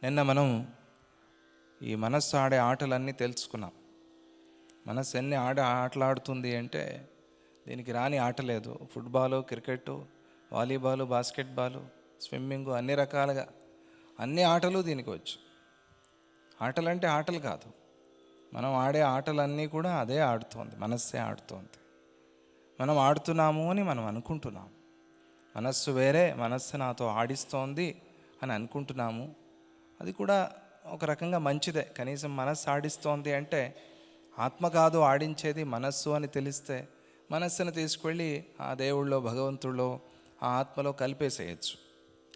నిన్న మనం ఈ మనస్సు ఆడే ఆటలన్నీ తెలుసుకున్నాం. మనస్సు ఎన్ని ఆటలాడుతుంది అంటే దీనికి రాని ఆట లేదు. Football, cricket, volleyball, basketball, swimming, అన్ని రకాలుగా అన్ని ఆటలు దీనికి వచ్చు. ఆటలంటే ఆటలు కాదు, మనం ఆడే ఆటలన్నీ కూడా అదే ఆడుతోంది, మనస్సే ఆడుతోంది. మనం ఆడుతున్నాము అని మనం అనుకుంటున్నాం. మనస్సు వేరే, మనస్సు నాతో ఆడిస్తోంది అని అనుకుంటున్నాము. అది కూడా ఒక రకంగా మంచిదే. కనీసం మనస్సు ఆడిస్తోంది అంటే ఆత్మ కాదు ఆడించేది మనస్సు అని తెలిస్తే మనస్సును తీసుకువెళ్ళి ఆ దేవుళ్ళో, భగవంతుల్లో, ఆ ఆత్మలో కలిపేసేయచ్చు.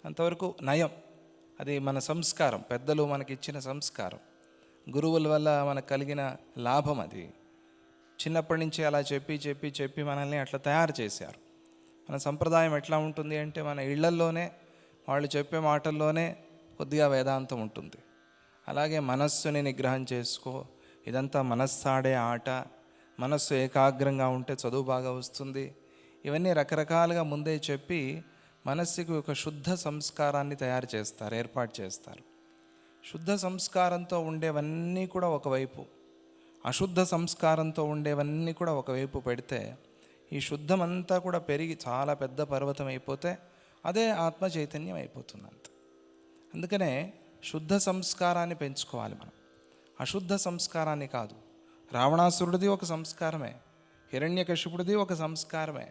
అంతవరకు నయం. అది మన సంస్కారం, పెద్దలు మనకిచ్చిన సంస్కారం, గురువుల వల్ల మనకు కలిగిన లాభం. అది చిన్నప్పటి నుంచి అలా చెప్పి చెప్పి చెప్పి మనల్ని అట్లా తయారు చేశారు. మన సంప్రదాయం ఎట్లా ఉంటుంది అంటే మన ఇళ్లల్లోనే వాళ్ళు చెప్పే మాటల్లోనే కొద్దిగా వేదాంతం ఉంటుంది. అలాగే మనస్సుని నిగ్రహం చేసుకో, ఇదంతా మనస్సు ఆడే ఆట, మనస్సు ఏకాగ్రంగా ఉంటే చదువు బాగా వస్తుంది, ఇవన్నీ రకరకాలుగా ముందే చెప్పి మనస్సుకి ఒక శుద్ధ సంస్కారాన్ని తయారు చేస్తారు, ఏర్పాటు చేస్తారు. శుద్ధ సంస్కారంతో ఉండేవన్నీ కూడా ఒకవైపు, అశుద్ధ సంస్కారంతో ఉండేవన్నీ కూడా ఒకవైపు పెడితే ఈ శుద్ధమంతా కూడా పెరిగి చాలా పెద్ద పర్వతం అయిపోతే అదే ఆత్మ చైతన్యం అయిపోతుంది అంత. అందుకనే శుద్ధ సంస్కారాన్ని పెంచుకోవాలి మనం, అశుద్ధ సంస్కారాన్ని కాదు. రావణాసురుడిది ఒక సంస్కారమే, హిరణ్యకశిపుడిది ఒక సంస్కారమే,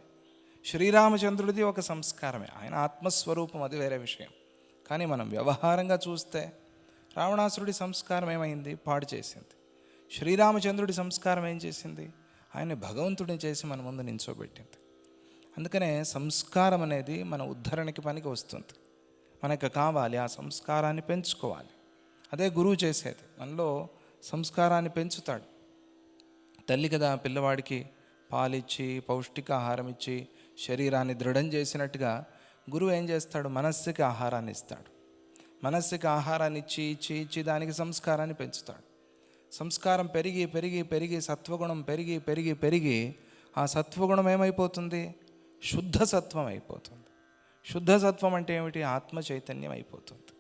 శ్రీరామచంద్రుడిది ఒక సంస్కారమే. ఆయన ఆత్మస్వరూపం, అది వేరే విషయం. కానీ మనం వ్యవహారంగా చూస్తే రావణాసురుడి సంస్కారం ఏమైంది? పాడు చేసింది. శ్రీరామచంద్రుడి సంస్కారం ఏం చేసింది? ఆయన్ని భగవంతుడిని చేసి మన ముందు నించోబెట్టింది. అందుకనే సంస్కారం అనేది మన ఉద్ధరణకి పనికి వస్తుంది. మనకు కావాలి, ఆ సంస్కారాన్ని పెంచుకోవాలి. అదే గురువు చేసేది, మనలో సంస్కారాన్ని పెంచుతాడు. తల్లి కదా పిల్లవాడికి పాలిచ్చి పౌష్టికాహారం ఇచ్చి శరీరాన్ని దృఢం చేసినట్టుగా గురువు ఏం చేస్తాడు? మనస్సుకి ఆహారాన్ని ఇస్తాడు. మనస్సుకి ఆహారాన్ని ఇచ్చి ఇచ్చి ఇచ్చి దానికి సంస్కారాన్ని పెంచుతాడు. సంస్కారం పెరిగి పెరిగి పెరిగి సత్వగుణం పెరిగి పెరిగి పెరిగి ఆ సత్వగుణం ఏమైపోతుంది? శుద్ధ సత్వం అయిపోతుంది. శుద్ధ సత్వం అంటే ఏమిటి? ఆత్మ చైతన్యం అయిపోతుంది.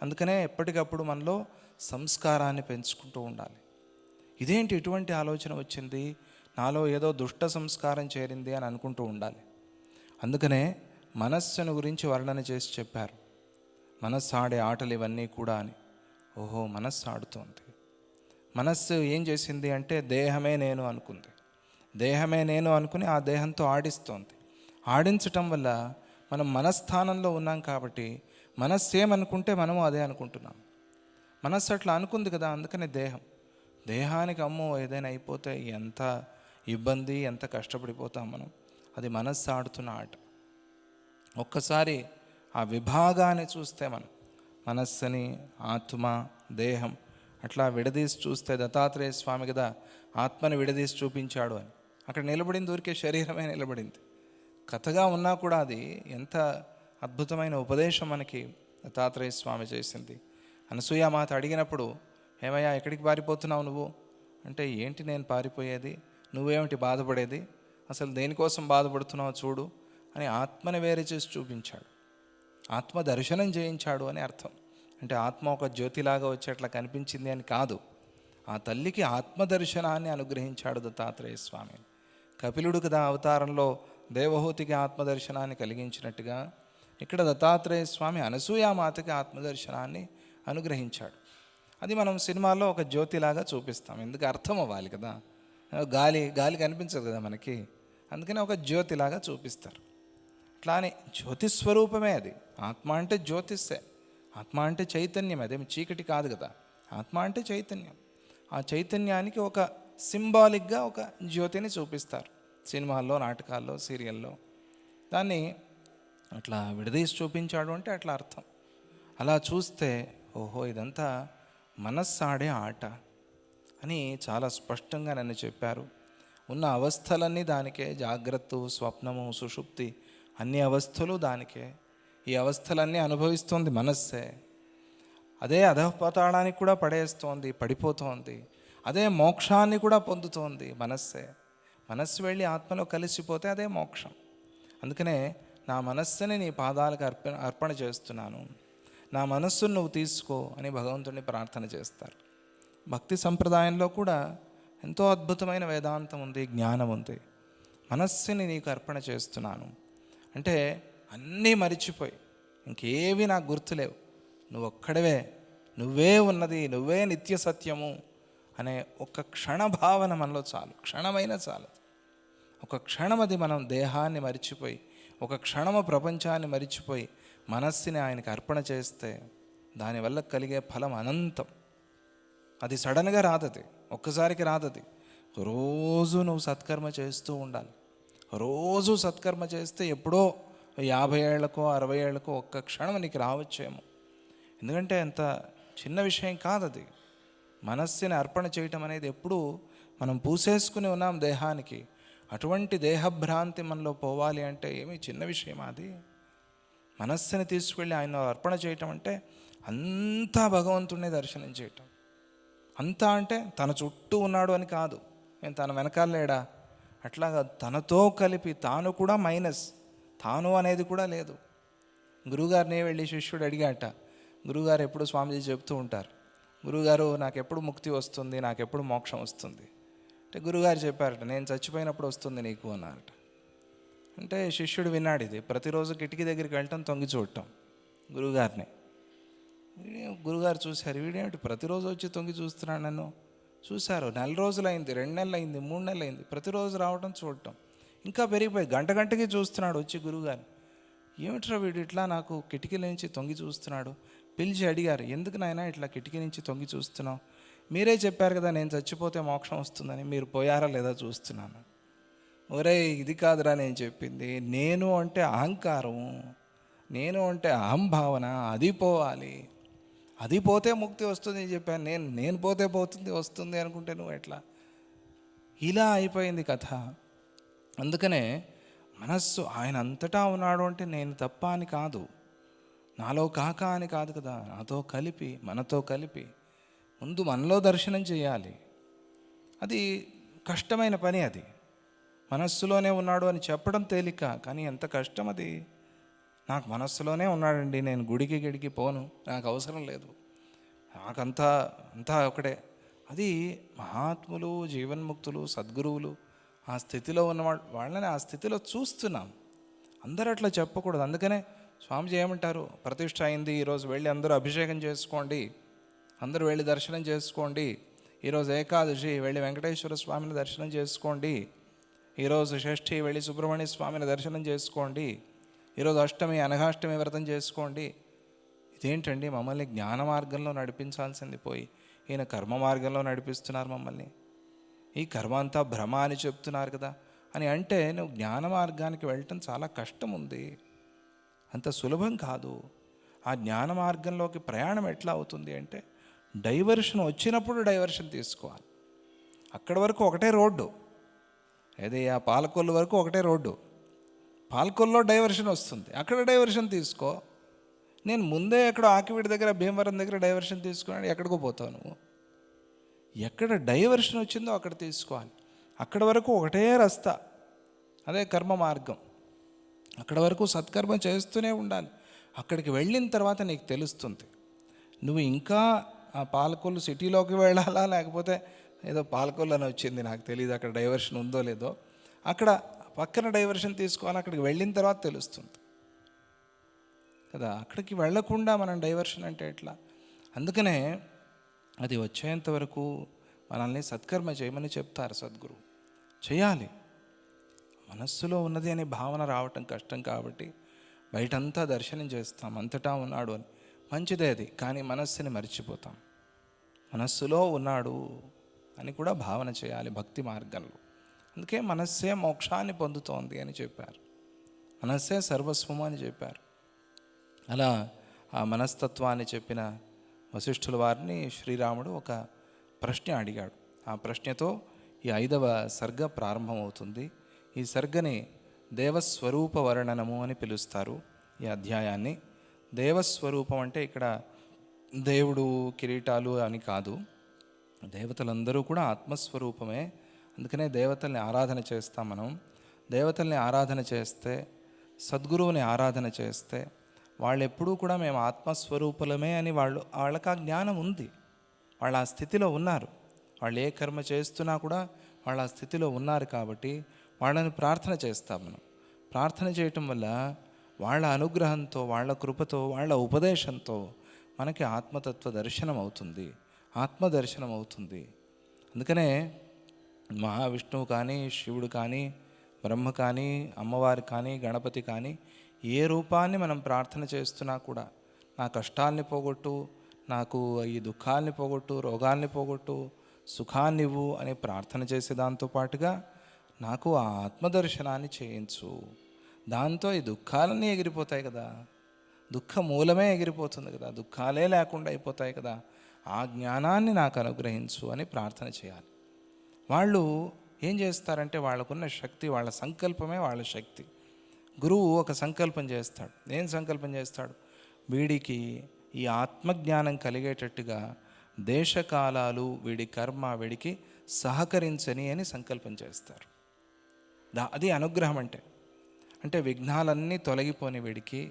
అందుకనే ఎప్పటికప్పుడు మనలో సంస్కారాన్ని పెంచుకుంటూ ఉండాలి. ఇదేంటి ఇటువంటి ఆలోచన వచ్చింది, నాలో ఏదో దుష్ట సంస్కారం చేరింది అని అనుకుంటూ ఉండాలి. అందుకనే మనస్సును గురించి వర్ణన చేసి చెప్పారు. మనస్సు ఆడే ఆటలు ఇవన్నీ కూడా అని. ఓహో, మనస్సు ఆడుతోంది. మనస్సు ఏం చేసింది అంటే దేహమే నేను అనుకుంది. దేహమే నేను అనుకుని ఆ దేహంతో ఆడిస్తోంది. ఆడించటం వల్ల మనం మనస్థానంలో ఉన్నాం కాబట్టి మనస్సు ఏమనుకుంటే మనము అదే అనుకుంటున్నాం. మనస్సు అట్లా అనుకుంది కదా, అందుకనే దేహానికి అమ్మో ఏదైనా అయిపోతే ఎంత ఇబ్బంది, ఎంత కష్టపడిపోతాం మనం. అది మనస్సు ఆడుతున్న ఆట. ఒక్కసారి ఆ విభాగాన్ని చూస్తే మనం మనస్సుని, ఆత్మ, దేహం అట్లా విడదీసి చూస్తే, దత్తాత్రేయ స్వామి కదా ఆత్మని విడదీసి చూపించాడు అని. అక్కడ నిలబడింది ఊరికే శరీరమే నిలబడింది. కథగా ఉన్నా కూడా అది ఎంత అద్భుతమైన ఉపదేశం మనకి దత్తాత్రేయ స్వామి చేసింది. అనసూయామాత అడిగినప్పుడు, ఏమయ్యా ఎక్కడికి పారిపోతున్నావు నువ్వు అంటే, ఏంటి నేను పారిపోయేది, నువ్వేమిటి బాధపడేది, అసలు దేనికోసం బాధపడుతున్నావు చూడు అని ఆత్మని వేరే చేసి చూపించాడు. ఆత్మ దర్శనం చేయించాడు అని అర్థం. అంటే ఆత్మ ఒక జ్యోతిలాగా వచ్చి అట్లా కనిపించింది అని కాదు, ఆ తల్లికి ఆత్మదర్శనాన్ని అనుగ్రహించాడు దత్తాత్రేయ స్వామి. కపిలుడు కదా అవతారంలో దేవహూతికి ఆత్మదర్శనాన్ని కలిగించినట్టుగా ఇక్కడ దత్తాత్రేయ స్వామి అనసూయామాతకి ఆత్మదర్శనాన్ని అనుగ్రహించాడు. అది మనం సినిమాల్లో ఒక జ్యోతిలాగా చూపిస్తాం, ఎందుకు అర్థం అవ్వాలి కదా. గాలి కనిపించదు కదా మనకి, అందుకని ఒక జ్యోతిలాగా చూపిస్తారు. అట్లానే జ్యోతిస్వరూపమే అది. ఆత్మ అంటే జ్యోతిస్సే, ఆత్మ అంటే చైతన్యం, అదేమి చీకటి కాదు కదా. ఆత్మ అంటే చైతన్యం. ఆ చైతన్యానికి ఒక సింబాలిక్గా ఒక జ్యోతిని చూపిస్తారు సినిమాల్లో, నాటకాల్లో, సీరియల్లో. దాన్ని అట్లా విడదీసి చూపించాడు అంటే అట్లా అర్థం. అలా చూస్తే ఓహో ఇదంతా మనస్సు ఆడే ఆట అని చాలా స్పష్టంగా నన్ను చెప్పారు. ఉన్న అవస్థలన్నీ దానికే, జాగ్రత్త, స్వప్నము, సుషుప్తి, అన్ని అవస్థలు దానికే. ఈ అవస్థలన్నీ అనుభవిస్తోంది మనస్సే. అదే అధఃపతాళానికి కూడా పడేస్తోంది, పడిపోతోంది. అదే మోక్షాన్ని కూడా పొందుతోంది మనస్సే. మనస్సు వెళ్ళి ఆత్మలో కలిసిపోతే అదే మోక్షం. అందుకనే నా మనస్సుని నీ పాదాలకు అర్పణ చేస్తున్నాను. నా మనస్సును నువ్వు తీసుకో అని భగవంతుడిని ప్రార్థన చేస్తారు. భక్తి సంప్రదాయంలో కూడా ఎంతో అద్భుతమైన వేదాంతం ఉంది, జ్ఞానం ఉంది. మనస్సుని నీకు అర్పణ చేస్తున్నాను అంటే అన్నీ మరిచిపోయి ఇంకేవి నాకు గుర్తులేవు, నువ్వు ఒక్కడవే, నువ్వే ఉన్నది, నువ్వే నిత్య సత్యము అనే ఒక క్షణ భావన మనలో చాలు. క్షణమైనా చాలు. ఒక క్షణం అది మనం దేహాన్ని మరిచిపోయి, ఒక క్షణము ప్రపంచాన్ని మరిచిపోయి మనస్సుని ఆయనకి అర్పణ చేస్తే దానివల్ల కలిగే ఫలం అనంతం. అది సడన్గా రాదది, ఒక్కసారికి రాదది. రోజు నువ్వు సత్కర్మ చేస్తూ ఉండాలి. రోజు సత్కర్మ చేస్తే ఎప్పుడో 50 ఏళ్లకో 60 ఏళ్లకో ఒక్క క్షణం నీకు రావచ్చేమో. ఎందుకంటే అంత చిన్న విషయం కాదది. మనస్సుని అర్పణ చేయటం అనేది ఎప్పుడూ మనం పూసేసుకుని ఉన్నాం దేహానికి. అటువంటి దేహభ్రాంతి మనలో పోవాలి అంటే ఏమీ చిన్న విషయం అది. మనస్సుని తీసుకువెళ్ళి ఆయన అర్పణ చేయటం అంటే అంతా భగవంతుడిని దర్శనం చేయటం. అంతా అంటే తన చుట్టూ ఉన్నాడు అని కాదు, నేను తన వెనకాల లేడా అట్లాగా తనతో కలిపి తాను కూడా మైనస్, తాను అనేది కూడా లేదు. గురువుగారిని వెళ్ళి శిష్యుడు అడిగాట. గురువుగారు ఎప్పుడు స్వామీజీ చెప్తూ ఉంటారు, గురువుగారు నాకెప్పుడు ముక్తి వస్తుంది, నాకెప్పుడు మోక్షం వస్తుంది అంటే గురువుగారు చెప్పారట, నేను చచ్చిపోయినప్పుడు వస్తుంది నీకు అన్నారట. అంటే శిష్యుడు విన్నాడు ఇది. ప్రతిరోజు కిటికీ దగ్గరికి వెళ్ళటం, తొంగి చూడటం గురువుగారిని. గురువుగారు చూశారు, వీడేమిటి ప్రతిరోజు వచ్చి తొంగి చూస్తున్నాడు నన్ను. చూశారు, 4 రోజులైంది, 2 నెలలు అయింది, 3 నెలలు అయింది, ప్రతిరోజు రావటం చూడటం. ఇంకా పెరిగిపోయి గంటకి చూస్తున్నాడు వచ్చి గురువుగారు. ఏమిట్రా వీడు ఇట్లా నాకు కిటికీ నుంచి తొంగి చూస్తున్నాడు. పిలిచి అడిగారు, ఎందుకు నాయనా ఇట్లా కిటికీ నుంచి తొంగి చూస్తున్నావు? మీరే చెప్పారు కదా నేను చచ్చిపోతే మోక్షం వస్తుందని, మీరు పోయారా లేదా చూస్తున్నాను. ఒరే ఇది కాదురా నేను చెప్పింది, నేను అంటే అహంకారం, నేను అంటే అహంభావన, అది పోవాలి, అది పోతే ముక్తి వస్తుంది చెప్పాను. నేను పోతే పోతుంది వస్తుంది అనుకుంటే నువ్వు ఎట్లా? ఇలా అయిపోయింది కథ. అందుకనే మనస్సు ఆయన అంతటా ఉన్నాడు అంటే నేను తప్ప అని కాదు, నాలో కాక అని కాదు కదా, నాతో కలిపి మనతో కలిపి ముందు మనలో దర్శనం చేయాలి. అది కష్టమైన పని. అది మనస్సులోనే ఉన్నాడు అని చెప్పడం తేలిక, కానీ ఎంత కష్టం అది. నాకు మనస్సులోనే ఉన్నాడండి, నేను గుడికి పోను, నాకు అవసరం లేదు, అంతా ఒకటే. అది మహాత్ములు, జీవన్ముక్తులు, సద్గురువులు ఆ స్థితిలో ఉన్న వాళ్ళని ఆ స్థితిలో చూస్తున్నాం. అందరూ అట్లా చెప్పకూడదు. అందుకనే స్వామిజీ ఏమంటారు, ప్రతిష్ఠ అయింది, ఈరోజు వెళ్ళి అందరూ అభిషేకం చేసుకోండి, అందరూ వెళ్ళి దర్శనం చేసుకోండి, ఈరోజు ఏకాదశి వెళ్ళి వెంకటేశ్వర స్వామిని దర్శనం చేసుకోండి, ఈరోజు షష్ఠి వెళ్ళి సుబ్రహ్మణ్య స్వామిని దర్శనం చేసుకోండి, ఈరోజు అష్టమి అనఘాష్టమి వ్రతం చేసుకోండి. ఇదేంటండి, మమ్మల్ని జ్ఞాన మార్గంలో నడిపించాల్సింది పోయి ఈయన కర్మ మార్గంలో నడిపిస్తున్నారు మమ్మల్ని. ఈ కర్మ అంతా భ్రమ అని చెప్తున్నారు కదా అని అంటే నువ్వు జ్ఞాన మార్గానికి వెళ్ళటం చాలా కష్టం ఉంది, అంత సులభం కాదు. ఆ జ్ఞాన మార్గంలోకి ప్రయాణం ఎట్లా అవుతుంది అంటే డైవర్షన్ వచ్చినప్పుడు డైవర్షన్ తీసుకోవాలి. అక్కడి వరకు ఒకటే రోడ్డు, అదే ఆ పాలకొల్లు వరకు ఒకటే రోడ్డు. పాలకొల్లో డైవర్షన్ వస్తుంది, అక్కడ డైవర్షన్ తీసుకో. నేను ముందే ఎక్కడో ఆకివీడి దగ్గర భీమవరం దగ్గర డైవర్షన్ తీసుకున్నాడు, ఎక్కడికో పోతావు నువ్వు. ఎక్కడ డైవర్షన్ వచ్చిందో అక్కడ తీసుకోవాలి. అక్కడ వరకు ఒకటే రస్తా, అదే కర్మ మార్గం. అక్కడ వరకు సత్కర్మ చేస్తూనే ఉండాలి. అక్కడికి వెళ్ళిన తర్వాత నీకు తెలుస్తుంది, నువ్వు ఇంకా ఆ పాలకొల్లు సిటీలోకి వెళ్ళాలా, లేకపోతే ఏదో పాలకొల్లు అని వచ్చింది నాకు తెలియదు, అక్కడ డైవర్షన్ ఉందో లేదో, అక్కడ పక్కన డైవర్షన్ తీసుకోవాలి. అక్కడికి వెళ్ళిన తర్వాత తెలుస్తుంది కదా. అక్కడికి వెళ్ళకుండా మనం డైవర్షన్ అంటే ఎట్లా? అందుకనే అది వచ్చేంత వరకు మనల్ని సత్కర్మ చేయమని చెప్తారు సద్గురు. చేయాలి. మనస్సులో ఉన్నది అనే భావన రావటం కష్టం కాబట్టి బయటంతా దర్శనం చేస్తాం, అంతటా ఉన్నాడు అని, మంచిదే అది. కానీ మనస్సుని మర్చిపోతాం. మనస్సులో ఉన్నాడు అని కూడా భావన చేయాలి భక్తి మార్గంలో. అందుకే మనస్సే మోక్షాన్ని పొందుతోంది అని చెప్పారు, మనస్సే సర్వస్వము అని చెప్పారు. అలా ఆ మనస్తత్వాన్ని చెప్పిన వశిష్ఠుల వారిని శ్రీరాముడు ఒక ప్రశ్న అడిగాడు. ఆ ప్రశ్నతో ఈ 5వ సర్గ ప్రారంభమవుతుంది. ఈ సర్గని దేవస్వరూప వర్ణనము అని పిలుస్తారు. ఈ అధ్యాయాన్ని దేవస్వరూపం అంటే ఇక్కడ దేవుడు కిరీటాలు అని కాదు, దేవతలందరూ కూడా ఆత్మస్వరూపమే. అందుకనే దేవతల్ని ఆరాధన చేస్తాం మనం. దేవతల్ని ఆరాధన చేస్తే, సద్గురువుని ఆరాధన చేస్తే వాళ్ళు ఎప్పుడూ కూడా మేము ఆత్మస్వరూపులమే అని వాళ్ళకి ఆ జ్ఞానం ఉంది. వాళ్ళు ఆ స్థితిలో ఉన్నారు. వాళ్ళు ఏ కర్మ చేస్తున్నా కూడా వాళ్ళు ఆ స్థితిలో ఉన్నారు. కాబట్టి వాళ్ళని ప్రార్థన చేస్తాం మనం. ప్రార్థన చేయటం వల్ల వాళ్ళ అనుగ్రహంతో, వాళ్ళ కృపతో, వాళ్ళ ఉపదేశంతో మనకి ఆత్మతత్వ దర్శనం అవుతుంది, ఆత్మదర్శనం అవుతుంది. అందుకనే మహావిష్ణువు కానీ, శివుడు కానీ, బ్రహ్మ కానీ, అమ్మవారు కానీ, గణపతి కానీ ఏ రూపాన్ని మనం ప్రార్థన చేస్తున్నా కూడా నా కష్టాల్ని పోగొట్టు, నాకు ఈ దుఃఖాల్ని పోగొట్టు, రోగాల్ని పోగొట్టు, సుఖాన్ని ఇవ్వు అని ప్రార్థన చేసే దాంతో పాటుగా నాకు ఆ ఆత్మదర్శనాన్ని చేయించు. దాంతో ఈ దుఃఖాలన్నీ ఎగిరిపోతాయి కదా, దుఃఖ మూలమే ఎగిరిపోతుంది కదా, దుఃఖాలే లేకుండా అయిపోతాయి కదా, ఆ జ్ఞానాన్ని నాకు అనుగ్రహించు అని ప్రార్థన చేయాలి. వాళ్ళు ఏం చేస్తారంటే వాళ్ళకున్న శక్తి, వాళ్ళ సంకల్పమే వాళ్ళ శక్తి. గురువు ఒక సంకల్పం చేస్తాడు. ఏం సంకల్పం చేస్తాడు? వీడికి ఈ ఆత్మజ్ఞానం కలిగేటట్టుగా దేశకాలాలు, వీడి కర్మ వీడికి సహకరించని అని సంకల్పం చేస్తారు. అది అనుగ్రహం అంటే విఘ్నాలన్నీ తొలగిపోని వీడికి,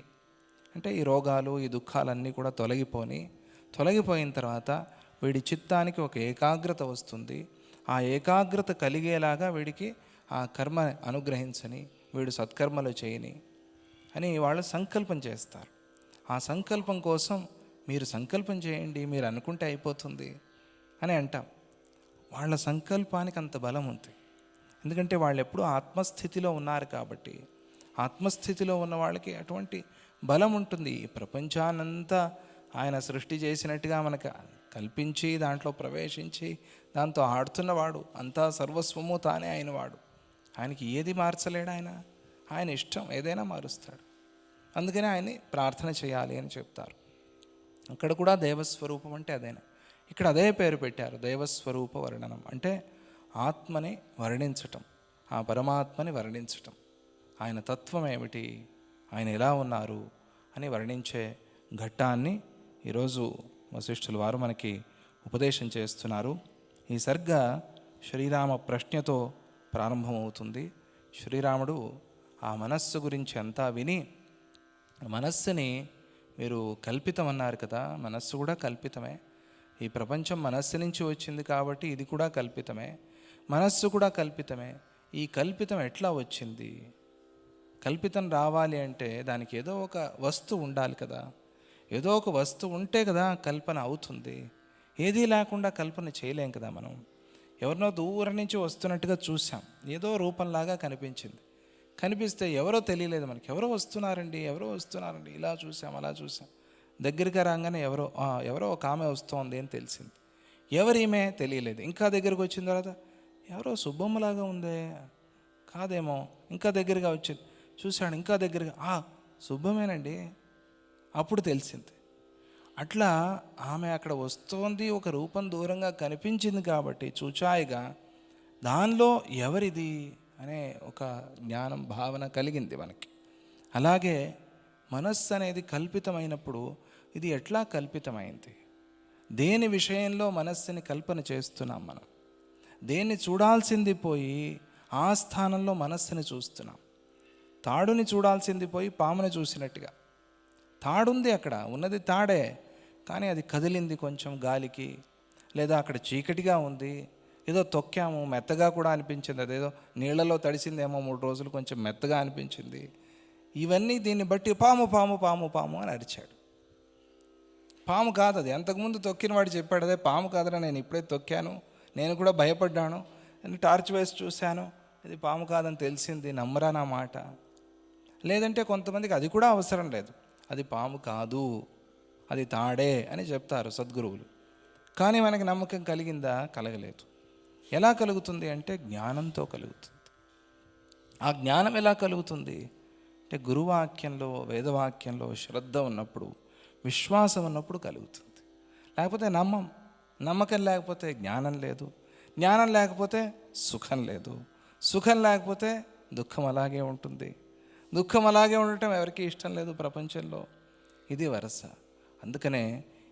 అంటే ఈ రోగాలు, ఈ దుఃఖాలన్నీ కూడా తొలగిపోయిన తర్వాత వీడి చిత్తానికి ఒక ఏకాగ్రత వస్తుంది. ఆ ఏకాగ్రత కలిగేలాగా వీడికి ఆ కర్మ అనుగ్రహించని, వీడు సత్కర్మలు చేయని అని వాళ్ళు సంకల్పం చేస్తారు. ఆ సంకల్పం కోసం మీరు సంకల్పం చేయండి, మీరు అనుకుంటే అయిపోతుంది అని అంటాం. వాళ్ళ సంకల్పానికి అంత బలం ఉంది. ఎందుకంటే వాళ్ళు ఎప్పుడూ ఆత్మస్థితిలో ఉన్నారు కాబట్టి, ఆత్మస్థితిలో ఉన్న వాళ్ళకి అటువంటి బలం ఉంటుంది. ఈ ప్రపంచాన్నంతా ఆయన సృష్టి చేసినట్టుగా మనకు కల్పించి, దాంట్లో ప్రవేశించి, దాంతో ఆడుతున్నవాడు, అంతా సర్వస్వము తానే అయినవాడు. ఆయనకి ఏది మార్చలేడు. ఆయన ఇష్టం ఏదైనా మారుస్తాడు. అందుకని ఆయన్ని ప్రార్థన చేయాలి అని చెప్తారు. అక్కడ కూడా దేవస్వరూపం అంటే అదేనా. ఇక్కడ అదే పేరు పెట్టారు, దేవస్వరూప వర్ణనం. అంటే ఆత్మని వర్ణించటం, ఆ పరమాత్మని వర్ణించటం, ఆయన తత్వం ఏమిటి, ఆయన ఎలా ఉన్నారు అని వర్ణించే ఘట్టాన్ని ఈరోజు వశిష్ఠుల వారు మనకి ఉపదేశం చేస్తున్నారు. ఈ సర్గ శ్రీరామ ప్రశ్నతో ప్రారంభమవుతుంది. శ్రీరాముడు ఆ మనస్సు గురించి అంతా విని, మనస్సుని మీరు కల్పితం అన్నారు కదా, మనస్సు కూడా కల్పితమే. ఈ ప్రపంచం మనస్సు నుంచి వచ్చింది కాబట్టి ఇది కూడా కల్పితమే, మనస్సు కూడా కల్పితమే. ఈ కల్పితం ఎట్లా వచ్చింది? కల్పితం రావాలి అంటే దానికి ఏదో ఒక వస్తువు ఉండాలి కదా, ఏదో ఒక వస్తువు ఉంటే కదా కల్పన అవుతుంది. ఏదీ లేకుండా కల్పన చేయలేం కదా మనం. ఎవరినో దూరం నుంచి వస్తున్నట్టుగా చూసాం, ఏదో రూపంలాగా కనిపిస్తే ఎవరో తెలియలేదు మనకి, ఎవరో వస్తున్నారండి ఇలా చూసాం అలా చూసాం. దగ్గరికి రాగానే ఎవరో ఒక ఆమె వస్తోంది అని తెలిసింది. ఎవరీమే తెలియలేదు. ఇంకా దగ్గరికి వచ్చిన తర్వాత ఎవరో సుబ్బమ్మలాగా ఉందే, కాదేమో, ఇంకా దగ్గరగా వచ్చింది, చూశాడు, ఇంకా దగ్గరగా సుబ్బమేనండి, అప్పుడు తెలిసింది. అట్లా ఆమె అక్కడ వస్తోంది, ఒక రూపం దూరంగా కనిపించింది కాబట్టి చూచాయిగా దానిలో ఎవరిది అనే ఒక జ్ఞానం, భావన కలిగింది మనకి. అలాగే మనస్సు అనేది కల్పితమైనప్పుడు ఇది ఎట్లా కల్పితమైంది? దేని విషయంలో మనస్సుని కల్పన చేస్తున్నాం మనం? దేన్ని చూడాల్సింది పోయి ఆ స్థానంలో మనస్సుని చూస్తున్నాం. తాడుని చూడాల్సింది పోయి పాముని చూసినట్టుగా. తాడుంది, అక్కడ ఉన్నది తాడే, కానీ అది కదిలింది కొంచెం గాలికి, లేదా అక్కడ చీకటిగా ఉంది, ఏదో తొక్కాము, మెత్తగా కూడా అనిపించింది, అదేదో నీళ్లలో తడిసిందేమో 3 రోజులు, కొంచెం మెత్తగా అనిపించింది. ఇవన్నీ దీన్ని బట్టి పాము పాము పాము పాము అని అరిచాడు. పాము కాదు అది. అంతకుముందు తొక్కిన వాడు చెప్పాడు, అదే పాము కాదురా, నేను ఇప్పుడే తొక్కాను, నేను కూడా భయపడ్డాను, టార్చ్ వేసి చూశాను, ఇది పాము కాదని తెలిసింది, నమ్మరా నా మాట? లేదంటే కొంతమందికి అది కూడా అవసరం లేదు, అది పాము కాదు, అది తాడే అని చెప్తారు సద్గురువులు. కానీ మనకి నమ్మకం కలిగిందా? కలగలేదు. ఎలా కలుగుతుంది అంటే జ్ఞానంతో కలుగుతుంది. ఆ జ్ఞానం ఎలా కలుగుతుంది అంటే గురువాక్యంలో, వేదవాక్యంలో శ్రద్ధ ఉన్నప్పుడు, విశ్వాసం ఉన్నప్పుడు కలుగుతుంది. లేకపోతే నమ్మకం లేకపోతే జ్ఞానం లేదు, జ్ఞానం లేకపోతే సుఖం లేదు, సుఖం లేకపోతే దుఃఖం అలాగే ఉంటుంది. దుఃఖం అలాగే ఉండటం ఎవరికీ ఇష్టం లేదు ప్రపంచంలో. ఇది వరస. అందుకనే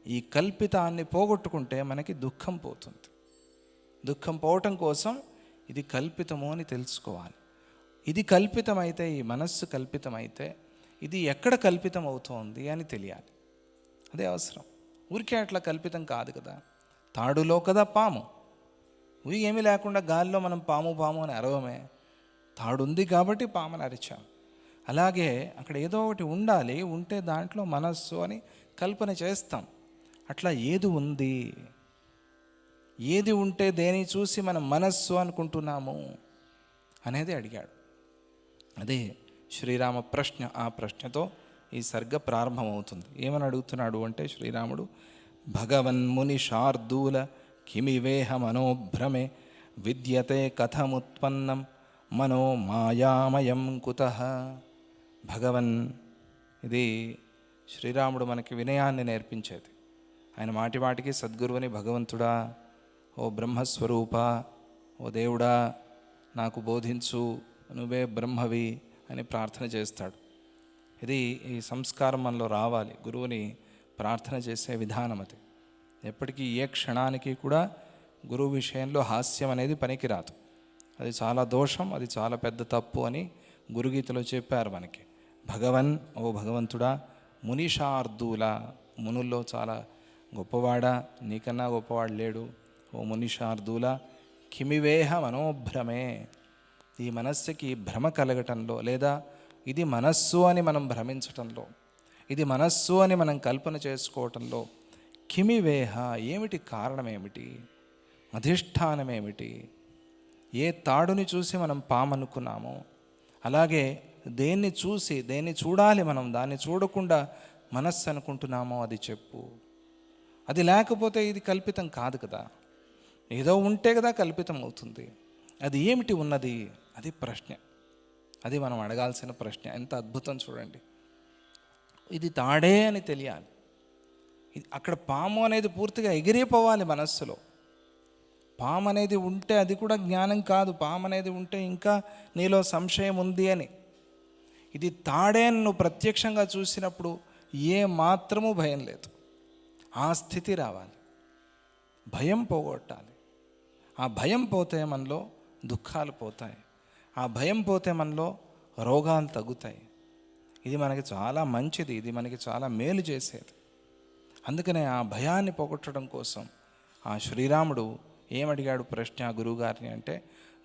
ఈ కల్పితాన్ని పోగొట్టుకుంటే మనకి దుఃఖం పోతుంది. దుఃఖం పోవటం కోసం ఇది కల్పితము అని తెలుసుకోవాలి. ఇది కల్పితమైతే, ఈ మనస్సు కల్పితమైతే, ఇది ఎక్కడ కల్పితం అవుతోంది అని తెలియాలి. అదే అవసరం. ఊరికే అట్లా కల్పితం కాదు కదా. తాడులో కదా పాము. ఊరి ఏమీ లేకుండా గాలిలో మనం పాము పాము అని అరవమే. తాడుంది కాబట్టి పాముని అరిచాం. అలాగే అక్కడ ఏదో ఒకటి ఉండాలి, ఉంటే దాంట్లో మనస్సు అని కల్పన చేస్తాం. అట్లా ఏది ఉంది, ఏది ఉంటే దేని చూసి మనం మనస్సు అనుకుంటున్నాము అనేది అడిగాడు. అదే శ్రీరామ ప్రశ్న. ఆ ప్రశ్నతో ఈ సర్గ ప్రారంభమవుతుంది. ఏమని అడుగుతున్నాడు అంటే శ్రీరాముడు, భగవన్ముని శార్దూల కిమివేహ మనోభ్రమే విద్యతే కథముత్పన్నం మనో మాయామయం కుతః. భగవన్, ఇది శ్రీరాముడు మనకి వినయాన్ని నేర్పించేది. ఆయన మాటి మాటికి సద్గురువుని భగవంతుడా, ఓ బ్రహ్మస్వరూప, ఓ దేవుడా నాకు బోధించు, నువ్వే బ్రహ్మవి అని ప్రార్థన చేస్తాడు. ఇది ఈ సంస్కారం మనలో రావాలి. గురువుని ప్రార్థన చేసే విధానం అది. ఎప్పటికీ ఏ క్షణానికి కూడా గురువు విషయంలో హాస్యం అనేది పనికిరాదు. అది చాలా దోషం, అది చాలా పెద్ద తప్పు అని గురుగీతలో చెప్పారు మనకి. భగవన్, ఓ భగవంతుడా, మునిషార్దూల, మునుల్లో చాలా గొప్పవాడా, నీకన్నా గొప్పవాడు లేడు. ఓ మునిషార్దూల కిమివేహ మనోభ్రమే, ఈ మనస్సుకి భ్రమ కలగటంలో, లేదా ఇది మనస్సు అని మనం భ్రమించటంలో, ఇది మనస్సు అని మనం కల్పన చేసుకోవటంలో కిమివేహ, ఏమిటి కారణం, ఏమిటి అధిష్టానం, ఏమిటి? ఏ తాడుని చూసి మనం పామనుకున్నామో, అలాగే దేన్ని చూసి, దేన్ని చూడాలి మనం, దాన్ని చూడకుండా మనస్సు అనుకుంటున్నామో అది చెప్పు. అది లేకపోతే ఇది కల్పితం కాదు కదా. ఏదో ఉంటే కదా కల్పితం అవుతుంది. అది ఏమిటి ఉన్నది, అది ప్రశ్న. అది మనం అడగాల్సిన ప్రశ్న. ఎంత అద్భుతం చూడండి. ఇది తాడే అని తెలియాలి. అక్కడ పాము అనేది పూర్తిగా ఎగిరిపోవాలి మనస్సులో. పాము అనేది ఉంటే అది కూడా జ్ఞానం కాదు. పాము అనేది ఉంటే ఇంకా నీలో సంశయం ఉంది అని. ఇది తాడే అని నువ్వు ప్రత్యక్షంగా చూసినప్పుడు ఏ మాత్రమూ భయం లేదు. ఆ స్థితి రావాలి. భయం పోగొట్టాలి. ఆ భయం పోతే మనలో దుఃఖాలు పోతాయి. ఆ భయం పోతే మనలో రోగాలు తగ్గుతాయి. ఇది మనకి చాలా మంచిది, ఇది మనకి చాలా మేలు చేసేది. అందుకనే ఆ భయాన్ని పోగొట్టడం కోసం ఆ శ్రీరాముడు ఏమడిగాడు ప్రశ్న గురువుగారిని అంటే,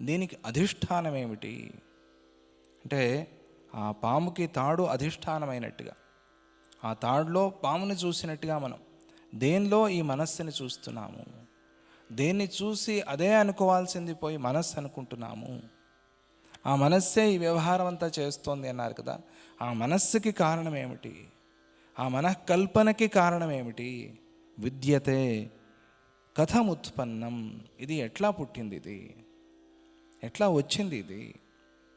దీనికి అధిష్టానం ఏమిటి అంటే, ఆ పాముకి తాడు అధిష్టానమైనట్టుగా, ఆ తాడులో పాముని చూసినట్టుగా మనం దేనిలో ఈ మనస్సుని చూస్తున్నాము, దేన్ని చూసి అదే అనుకోవాల్సింది పోయి మనస్సు అనుకుంటున్నాము. ఆ మనస్సే ఈ వ్యవహారం అంతా చేస్తోంది అన్నారు కదా. ఆ మనస్సుకి కారణం ఏమిటి, ఆ మనఃకల్పనకి కారణం ఏమిటి? విద్యతే కథముత్పన్నం, ఇది ఎట్లా పుట్టింది, ఇది ఎట్లా వచ్చింది, ఇది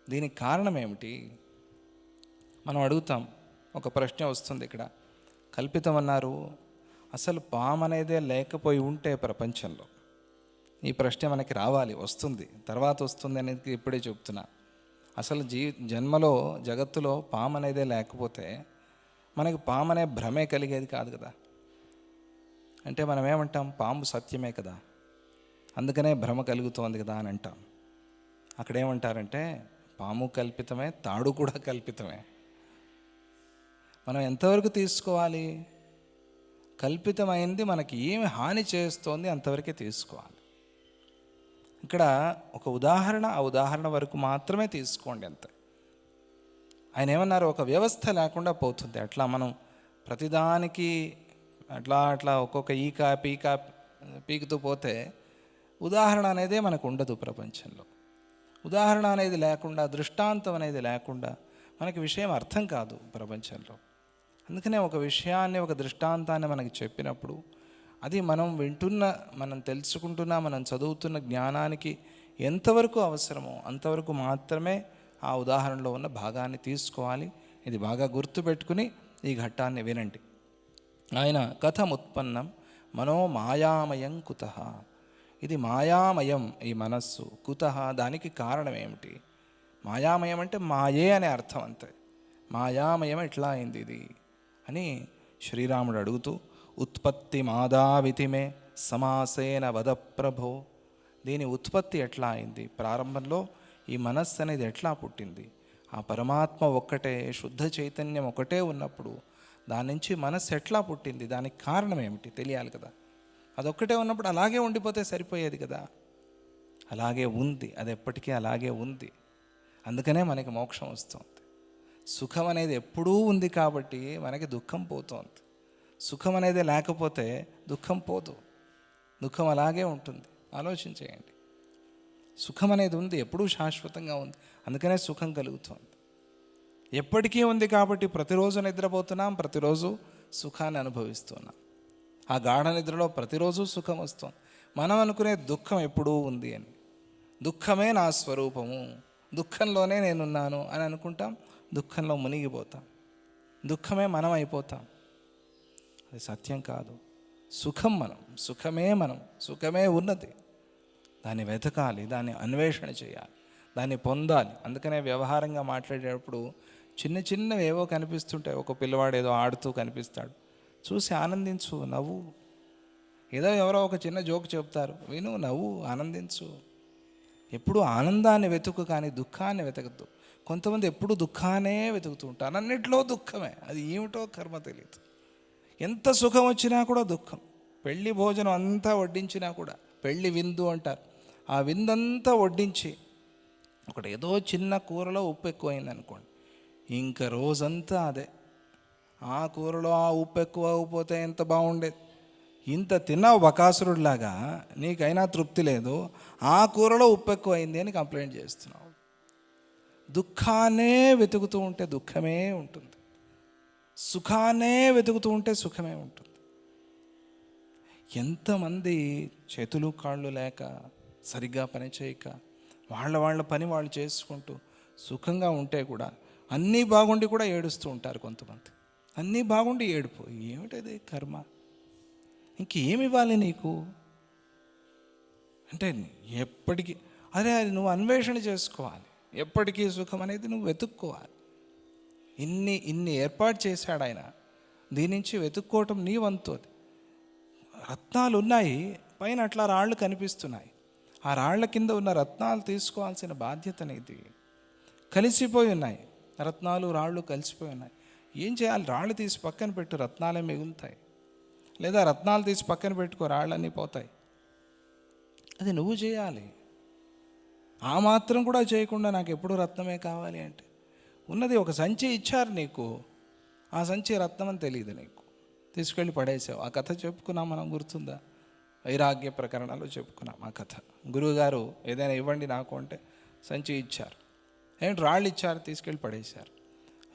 దీనికి కారణం ఏమిటి మనం అడుగుతాం. ఒక ప్రశ్న వస్తుంది ఇక్కడ. కల్పితం అన్నారు, అసలు పాము అనేదే లేకపోయి ఉంటే ప్రపంచంలో, ఈ ప్రశ్న మనకి రావాలి, వస్తుంది, తర్వాత వస్తుంది అనేది ఇప్పుడే చెప్తున్నా. అసలు జన్మలో జగత్తులో పాము అనేదే లేకపోతే మనకి పాము అనే భ్రమే కలిగేది కాదు కదా. అంటే మనం ఏమంటాం, పాము సత్యమే కదా, అందుకనే భ్రమ కలుగుతోంది కదా అని అంటాం. అక్కడ ఏమంటారంటే పాము కల్పితమే, తాడు కూడా కల్పితమే. మనం ఎంతవరకు తీసుకోవాలి? కల్పితమైంది మనకి ఏమి హాని చేస్తోంది అంతవరకే తీసుకోవాలి. ఇక్కడ ఒక ఉదాహరణ, ఆ ఉదాహరణ వరకు మాత్రమే తీసుకోండి అంతే. ఆయన ఏమన్నారు, ఒక వ్యవస్థ లేకుండా పోతుంది. అట్లా మనం ప్రతిదానికి అట్లా అట్లా ఒక్కొక్క పీకుతూ పోతే ఉదాహరణ అనేదే మనకు ఉండదు ప్రపంచంలో. ఉదాహరణ అనేది లేకుండా, దృష్టాంతం అనేది లేకుండా మనకి విషయం అర్థం కాదు ప్రపంచంలో. అందుకనే ఒక విషయాన్ని, ఒక దృష్టాంతాన్ని మనకి చెప్పినప్పుడు అది మనం వింటున్న, మనం తెలుసుకుంటున్న, మనం చదువుతున్న జ్ఞానానికి ఎంతవరకు అవసరమో అంతవరకు మాత్రమే ఆ ఉదాహరణలో ఉన్న భాగాన్ని తీసుకోవాలి. ఇది బాగా గుర్తుపెట్టుకుని ఈ ఘట్టాన్ని వినండి. ఆయన కథముత్పన్నం మనో మాయామయం కుతః, ఇది మాయామయం ఈ మనస్సు, కుతః దానికి కారణం ఏమిటి? మాయామయం అంటే మాయే అనే అర్థం అంతే. మాయామయం ఎట్లా అయింది ఇది అని శ్రీరాముడు అడుగుతూ, ఉత్పత్తి మాదావితిమే సమాసేన వద ప్రభో, దీని ఉత్పత్తి ఎట్లా అయింది, ప్రారంభంలో ఈ మనస్సు అనేది ఎట్లా పుట్టింది, ఆ ఆ పరమాత్మ ఒక్కటే, శుద్ధ చైతన్యం ఒకటే ఉన్నప్పుడు దాని నుంచి మనస్సు ఎట్లా పుట్టింది, దానికి కారణం ఏమిటి తెలియాలి కదా. అదొక్కటే ఉన్నప్పుడు అలాగే ఉండిపోతే సరిపోయేది కదా. అలాగే ఉంది, అది ఎప్పటికీ అలాగే ఉంది. అందుకనే మనకి మోక్షం వస్తుంది. సుఖం అనేది ఎప్పుడూ ఉంది కాబట్టి మనకి దుఃఖం పోతుంది. సుఖం అనేది లేకపోతే దుఃఖం పోదు, దుఃఖం అలాగే ఉంటుంది. ఆలోచించేయండి, సుఖం అనేది ఉంది, ఎప్పుడూ శాశ్వతంగా ఉంది, అందుకనే సుఖం కలుగుతుంది. ఎప్పటికీ ఉంది కాబట్టి ప్రతిరోజు నిద్రపోతున్నాం, ప్రతిరోజు సుఖాన్ని అనుభవిస్తున్నాం. ఆ గాఢ నిద్రలో ప్రతిరోజు సుఖం వస్తుంది. మనం అనుకునే దుఃఖం ఎప్పుడూ ఉంది అని, దుఃఖమే నా స్వరూపము, దుఃఖంలోనే నేనున్నాను అని అనుకుంటాం, దుఃఖంలో మునిగిపోతాం, దుఃఖమే మనం అయిపోతాం. అది సత్యం కాదు. సుఖం మనం, సుఖమే మనం, సుఖమే ఉన్నది. దాన్ని వెతకాలి, దాన్ని అన్వేషణ చేయాలి, దాన్ని పొందాలి. అందుకనే వ్యవహారంగా మాట్లాడేటప్పుడు చిన్న చిన్నవి ఏవో కనిపిస్తుంటాయి. ఒక పిల్లవాడు ఏదో ఆడుతూ కనిపిస్తాడు, చూసి ఆనందించు, నవ్వు. ఏదో ఎవరో ఒక చిన్న జోక్ చెప్తారు, విను, నవ్వు, ఆనందించు. ఎప్పుడు ఆనందాన్ని వెతుకు కానీ దుఃఖాన్ని వెతకద్దు. కొంతమంది ఎప్పుడు దుఃఖాన్నే వెతుకుతూ ఉంటారు, అన్నిట్లో దుఃఖమే. అది ఏమిటో కర్మ తెలియదు. ఎంత సుఖం వచ్చినా కూడా దుఃఖం. పెళ్లి భోజనం అంతా వడ్డించినా కూడా, పెళ్లి విందు అంటారు, ఆ విందంతా వడ్డించి ఒకటి ఏదో చిన్న కూరలో ఉప్పు ఎక్కువైంది అనుకోండి, ఇంకా రోజంతా అదే. ఆ కూరలో ఆ ఉప్పు ఎక్కువ అయిపోతే ఎంత బాగుండేది. ఇంత తిన్నావు బకాసురుడిలాగా, నీకైనా తృప్తి లేదు, ఆ కూరలో ఉప్పు ఎక్కువ అయింది అని కంప్లైంట్ చేస్తున్నావు. దుఃఖాన్నే వెతుకుతూ ఉంటే దుఃఖమే ఉంటుంది, సుఖాన్నే వెతుకుతూ ఉంటే సుఖమే ఉంటుంది. ఎంతమంది చేతులు కాళ్ళు లేక, సరిగ్గా పని చేయక, వాళ్ళ పని వాళ్ళు చేసుకుంటూ సుఖంగా ఉంటే కూడా అన్నీ బాగుండి కూడా ఏడుస్తూ ఉంటారు కొంతమంది. అన్నీ బాగుండి ఏడుపు, ఏమిటది కర్మ? ఇంకేమి ఇవ్వాలి నీకు అంటే ఎప్పటికీ అదే అది నువ్వు అన్వేషణ చేసుకోవాలి. ఎప్పటికీ సుఖం అనేది నువ్వు వెతుక్కోవాలి. ఇన్ని ఏర్పాటు చేశాడు ఆయన, దీని నుంచి వెతుక్కోవటం నీ వంతు. అది రత్నాలు ఉన్నాయి పైన, అట్లా రాళ్ళు కనిపిస్తున్నాయి, ఆ రాళ్ల కింద ఉన్న రత్నాలు తీసుకోవాల్సిన బాధ్యత నీది. కలిసిపోయి ఉన్నాయి రత్నాలు, రాళ్ళు కలిసిపోయి ఉన్నాయి. ఏం చేయాలి? రాళ్ళు తీసి పక్కన పెట్టు, రత్నాలే మిగులుతాయి. లేదా రత్నాలు తీసి పక్కన పెట్టుకో, రాళ్ళన్నీ పోతాయి. అది నువ్వు చేయాలి. ఆ మాత్రం కూడా చేయకుండా నాకు ఎప్పుడు రత్నమే కావాలి అంటే, ఉన్నది ఒక సంచి ఇచ్చారు నీకు, ఆ సంచి రత్నం అని తెలియదు నీకు, తీసుకెళ్ళి పడేసావు. ఆ కథ చెప్పుకున్నాం మనం, గుర్తుందా? వైరాగ్య ప్రకరణలో చెప్పుకున్నాం ఆ కథ. గురువుగారు ఏదైనా ఇవ్వండి నాకు అంటే సంచి ఇచ్చారు, ఏంటి రాళ్ళు ఇచ్చారు, తీసుకెళ్ళి పడేశారు.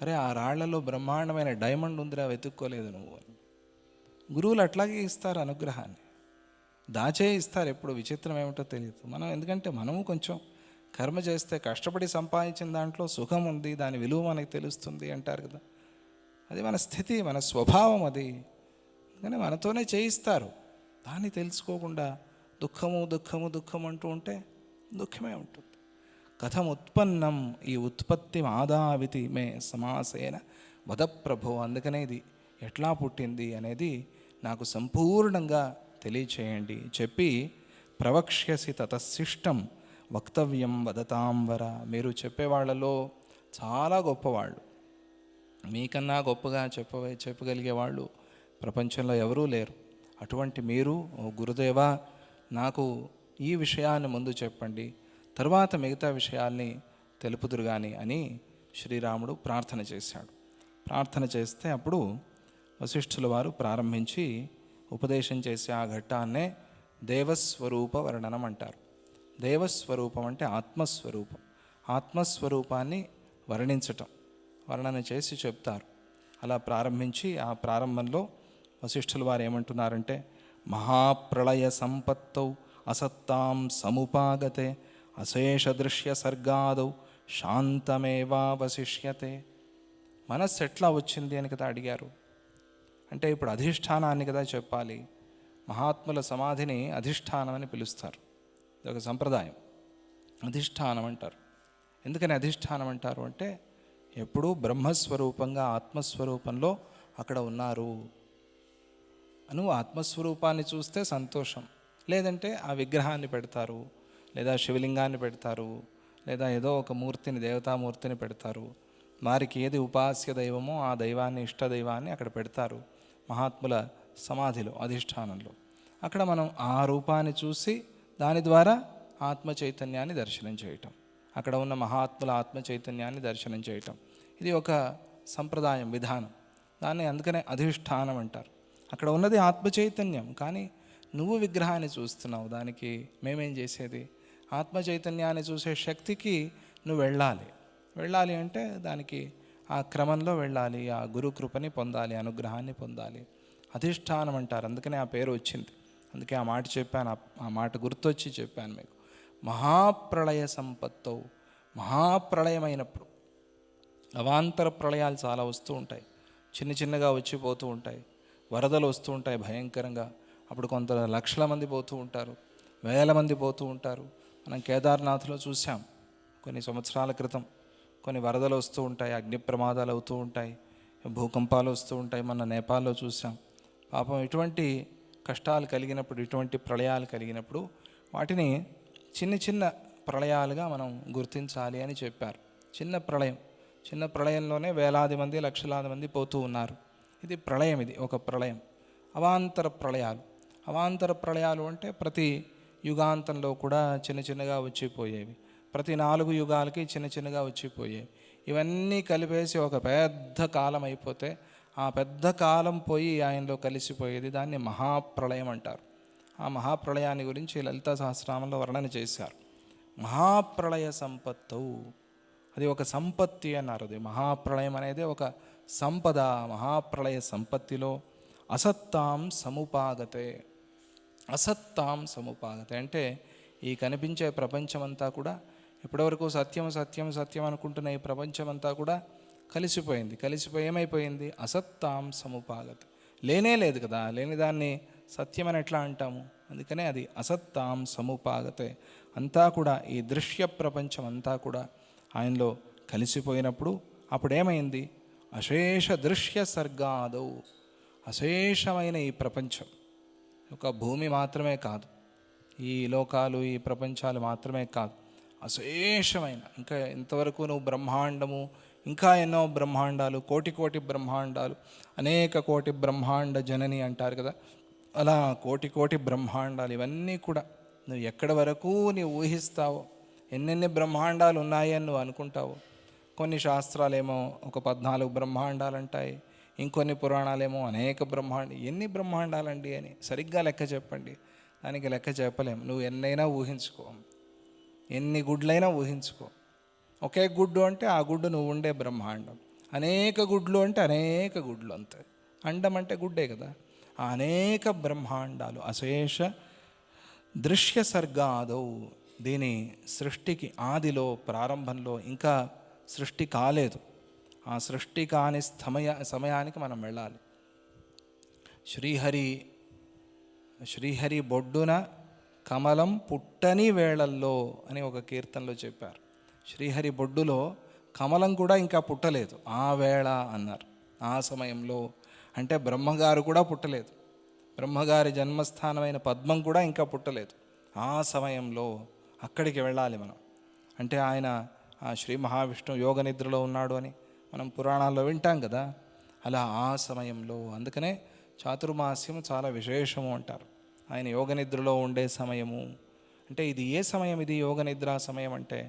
అరే ఆ రాళ్లలో బ్రహ్మాండమైన డైమండ్ ఉందిరా, వెతుక్కోలేదు నువ్వు అని. గురువులు అట్లాగే ఇస్తారు అనుగ్రహాన్ని, దాచే ఇస్తారు. ఎప్పుడు విచిత్రం ఏమిటో తెలియదు. మనం ఎందుకంటే మనము కొంచెం కర్మ చేస్తే, కష్టపడి సంపాదించిన దాంట్లో సుఖం ఉంది, దాని విలువ మనకి తెలుస్తుంది అంటారు కదా. అది మన స్థితి, మన స్వభావం అది. కానీ మనతోనే చేయిస్తారు. దాన్ని తెలుసుకోకుండా దుఃఖము దుఃఖము దుఃఖం అంటూ ఉంటే దుఃఖమే ఉంటుంది. కథం ఉత్పన్నం, ఈ ఉత్పత్తి ఆదావితి మే సమాసేన వద ప్రభో. అందుకనే ఇది ఎట్లా పుట్టింది అనేది నాకు సంపూర్ణంగా తెలియచేయండి చెప్పి, ప్రవక్ష్యసి తతశిష్టం వక్తవ్యం వదతాంవర. మీరు చెప్పేవాళ్ళలో చాలా గొప్పవాళ్ళు, మీకన్నా గొప్పగా చెప్పగలిగే వాళ్ళు ప్రపంచంలో ఎవరూ లేరు. అటువంటి మీరు, ఓ గురుదేవా, నాకు ఈ విషయాన్ని ముందు చెప్పండి, తర్వాత మిగతా విషయాల్ని తెలుపుదురు కానీ అని శ్రీరాముడు ప్రార్థన చేశాడు. ప్రార్థన చేస్తే అప్పుడు వశిష్ఠుల వారు ప్రారంభించి ఉపదేశం చేసే ఆ ఘట్టాన్నే దేవస్వరూప వర్ణనం అంటారు. దేవస్వరూపం అంటే ఆత్మస్వరూపం. ఆత్మస్వరూపాన్ని వర్ణించటం, వర్ణన చేసి చెప్తారు. అలా ప్రారంభించి ఆ ప్రారంభంలో వశిష్ఠుల వారు ఏమంటున్నారంటే, మహాప్రళయ సంపత్తౌ అసత్తాం సముపాగతే అశేష దృశ్య సర్గాదౌ శాంతమేవావశిష్యతే. మనస్సు ఎట్లా వచ్చింది అని కదా అడిగారు. అంటే ఇప్పుడు అధిష్టానాన్ని కదా చెప్పాలి. మహాత్ముల సమాధిని అధిష్టానం అని పిలుస్తారు, ఇదొక సంప్రదాయం. అధిష్టానం అంటారు. ఎందుకని అధిష్టానం అంటారు అంటే, ఎప్పుడూ బ్రహ్మస్వరూపంగా ఆత్మస్వరూపంలో అక్కడ ఉన్నారు. నువ్వు ఆత్మస్వరూపాన్ని చూస్తే సంతోషం, లేదంటే ఆ విగ్రహాన్ని పెడతారు, లేదా శివలింగాన్ని పెడతారు, లేదా ఏదో ఒక మూర్తిని, దేవతామూర్తిని పెడతారు. వారికి ఏది ఉపాస్య దైవమో ఆ దైవాన్ని, ఇష్ట దైవాన్ని అక్కడ పెడతారు మహాత్ముల సమాధిలో, అధిష్టానంలో. అక్కడ మనం ఆ రూపాన్ని చూసి దాని ద్వారా ఆత్మ చైతన్యాన్ని దర్శనం చేయటం, అక్కడ ఉన్న మహాత్ముల ఆత్మ చైతన్యాన్ని దర్శనం చేయటం, ఇది ఒక సంప్రదాయం, విధానం. దాన్ని అందుకనే అధిష్టానం అంటారు. అక్కడ ఉన్నది ఆత్మ చైతన్యం, కానీ నువ్వు విగ్రహాన్ని చూస్తున్నావు. దానికి మేమేం చేసేది? ఆత్మ చైతన్యాన్ని చూసే శక్తికి నువ్వు వెళ్ళాలి అంటే దానికి ఆ క్రమంలో వెళ్ళాలి, ఆ గురు కృపని పొందాలి, అనుగ్రహాన్ని పొందాలి. అధిష్టానం అంటారు, అందుకనే ఆ పేరు వచ్చింది. అందుకే ఆ మాట చెప్పాను, ఆ మాట గుర్తొచ్చి చెప్పాను మీకు. మహాప్రళయ సంపత్తౌ, మహాప్రళయమైనప్పుడు అవాంతర ప్రళయాలు చాలా వస్తూ ఉంటాయి, చిన్న చిన్నగా వచ్చిపోతూ ఉంటాయి, వరదలు వస్తూ ఉంటాయి భయంకరంగా. అప్పుడు కొంత లక్షల మంది పోతూ ఉంటారు, వేల మంది పోతూ ఉంటారు. మనం కేదార్నాథ్లో చూసాం కొన్ని సంవత్సరాల క్రితం. కొన్ని వరదలు వస్తూ ఉంటాయి, అగ్ని ప్రమాదాలు అవుతూ ఉంటాయి, భూకంపాలు వస్తూ ఉంటాయి. మన నేపాల్లో చూసాం. పాపం ఇటువంటి కష్టాలు కలిగినప్పుడు, ఇటువంటి ప్రళయాలు కలిగినప్పుడు వాటిని చిన్న చిన్న ప్రళయాలుగా మనం గుర్తించాలి అని చెప్పారు. చిన్న ప్రళయంలోనే వేలాది మంది, లక్షలాది మంది పోతూ ఉన్నారు. ఇది ప్రళయం, ఇది ఒక ప్రళయం. అవాంతర ప్రళయాలు అంటే ప్రతి యుగాంతంలో కూడా చిన్న చిన్నగా వచ్చిపోయేవి, ప్రతి 4 యుగాలకి చిన్న చిన్నగా వచ్చిపోయేవి. ఇవన్నీ కలిపేసి ఒక పెద్ద కాలం అయిపోతే ఆ పెద్ద కాలం పోయి ఆయనలో కలిసిపోయేది, దాన్ని మహాప్రళయం అంటారు. ఆ మహాప్రళయాన్ని గురించి లలితా సహస్రనామంలో వర్ణన చేశారు. మహాప్రళయ సంపత్తు, అది ఒక సంపత్తి అన్నారు. అది మహాప్రళయం అనేది ఒక సంపద. మహాప్రళయ సంపత్తిలో అసత్తాం సముపాగతే అంటే ఈ కనిపించే ప్రపంచమంతా కూడా, ఇప్పటివరకు సత్యం అనుకుంటున్న ఈ ప్రపంచమంతా కూడా కలిసిపోయి ఏమైపోయింది? అసత్తాం సముపాగతే, లేనే లేదు కదా, లేని దాన్ని సత్యం అని ఎట్లా అంటాము? అందుకనే అది అసత్తాం సముపాగతే. అంతా కూడా ఈ దృశ్య ప్రపంచం అంతా కూడా ఆయనలో కలిసిపోయినప్పుడు అప్పుడేమైంది? అశేష దృశ్య సర్గాదౌ, అశేషమైన ఈ ప్రపంచం, ఒక భూమి మాత్రమే కాదు, ఈ లోకాలు, ఈ ప్రపంచాలు మాత్రమే కాదు, అశేషమైన, ఇంకా ఇంతవరకు నువ్వు బ్రహ్మాండము, ఇంకా ఎన్నో బ్రహ్మాండాలు, కోటి బ్రహ్మాండాలు, అనేక కోటి బ్రహ్మాండ జనని అంటారు కదా, అలా కోటి బ్రహ్మాండాలు, ఇవన్నీ కూడా నువ్వు ఎక్కడి వరకు నీవు ఊహిస్తావో, ఎన్నెన్ని బ్రహ్మాండాలు ఉన్నాయని నువ్వు అనుకుంటావో. కొన్ని శాస్త్రాలేమో ఒక 14 బ్రహ్మాండాలు అంటాయి, ఇంకొన్ని పురాణాలేమో అనేక ఎన్ని బ్రహ్మాండాలండి అని సరిగ్గా లెక్క చెప్పండి. దానికి లెక్క చెప్పలేము. నువ్వు ఎన్నైనా ఊహించుకో, ఎన్ని గుడ్లైనా ఊహించుకో. ఒకే గుడ్డు అంటే ఆ గుడ్డు నువ్వు ఉండే బ్రహ్మాండం, అనేక గుడ్లు అంటే అనేక గుడ్లు, అంతే. అండం అంటే గుడ్డే కదా. ఆ అనేక బ్రహ్మాండాలు, అశేష దృశ్య సర్గాదౌ, దీని సృష్టికి ఆదిలో, ప్రారంభంలో ఇంకా సృష్టి కాలేదు. ఆ సృష్టి కాని సమయానికి మనం వెళ్ళాలి. శ్రీహరి బొడ్డున కమలం పుట్టని వేళల్లో అని ఒక కీర్తనలో చెప్పారు. శ్రీహరి బొడ్డులో కమలం కూడా ఇంకా పుట్టలేదు, ఆ వేళ అన్నారు. ఆ సమయంలో అంటే బ్రహ్మగారు కూడా పుట్టలేదు, బ్రహ్మగారి జన్మస్థానమైన పద్మం కూడా ఇంకా పుట్టలేదు. ఆ సమయంలో అక్కడికి వెళ్ళాలి మనం. అంటే ఆయన ఆ శ్రీ మహావిష్ణువు యోగ నిద్రలో ఉన్నాడు అని మనం పురాణాల్లో వింటాం కదా, అలా ఆ సమయంలో. అందుకనే చాతుర్మాస్యం చాలా విశేషము అంటారు. ఆయన యోగ నిద్రలో ఉండే సమయము అంటే ఇది ఏ సమయం? ఇది యోగ నిద్రా సమయం. అంటే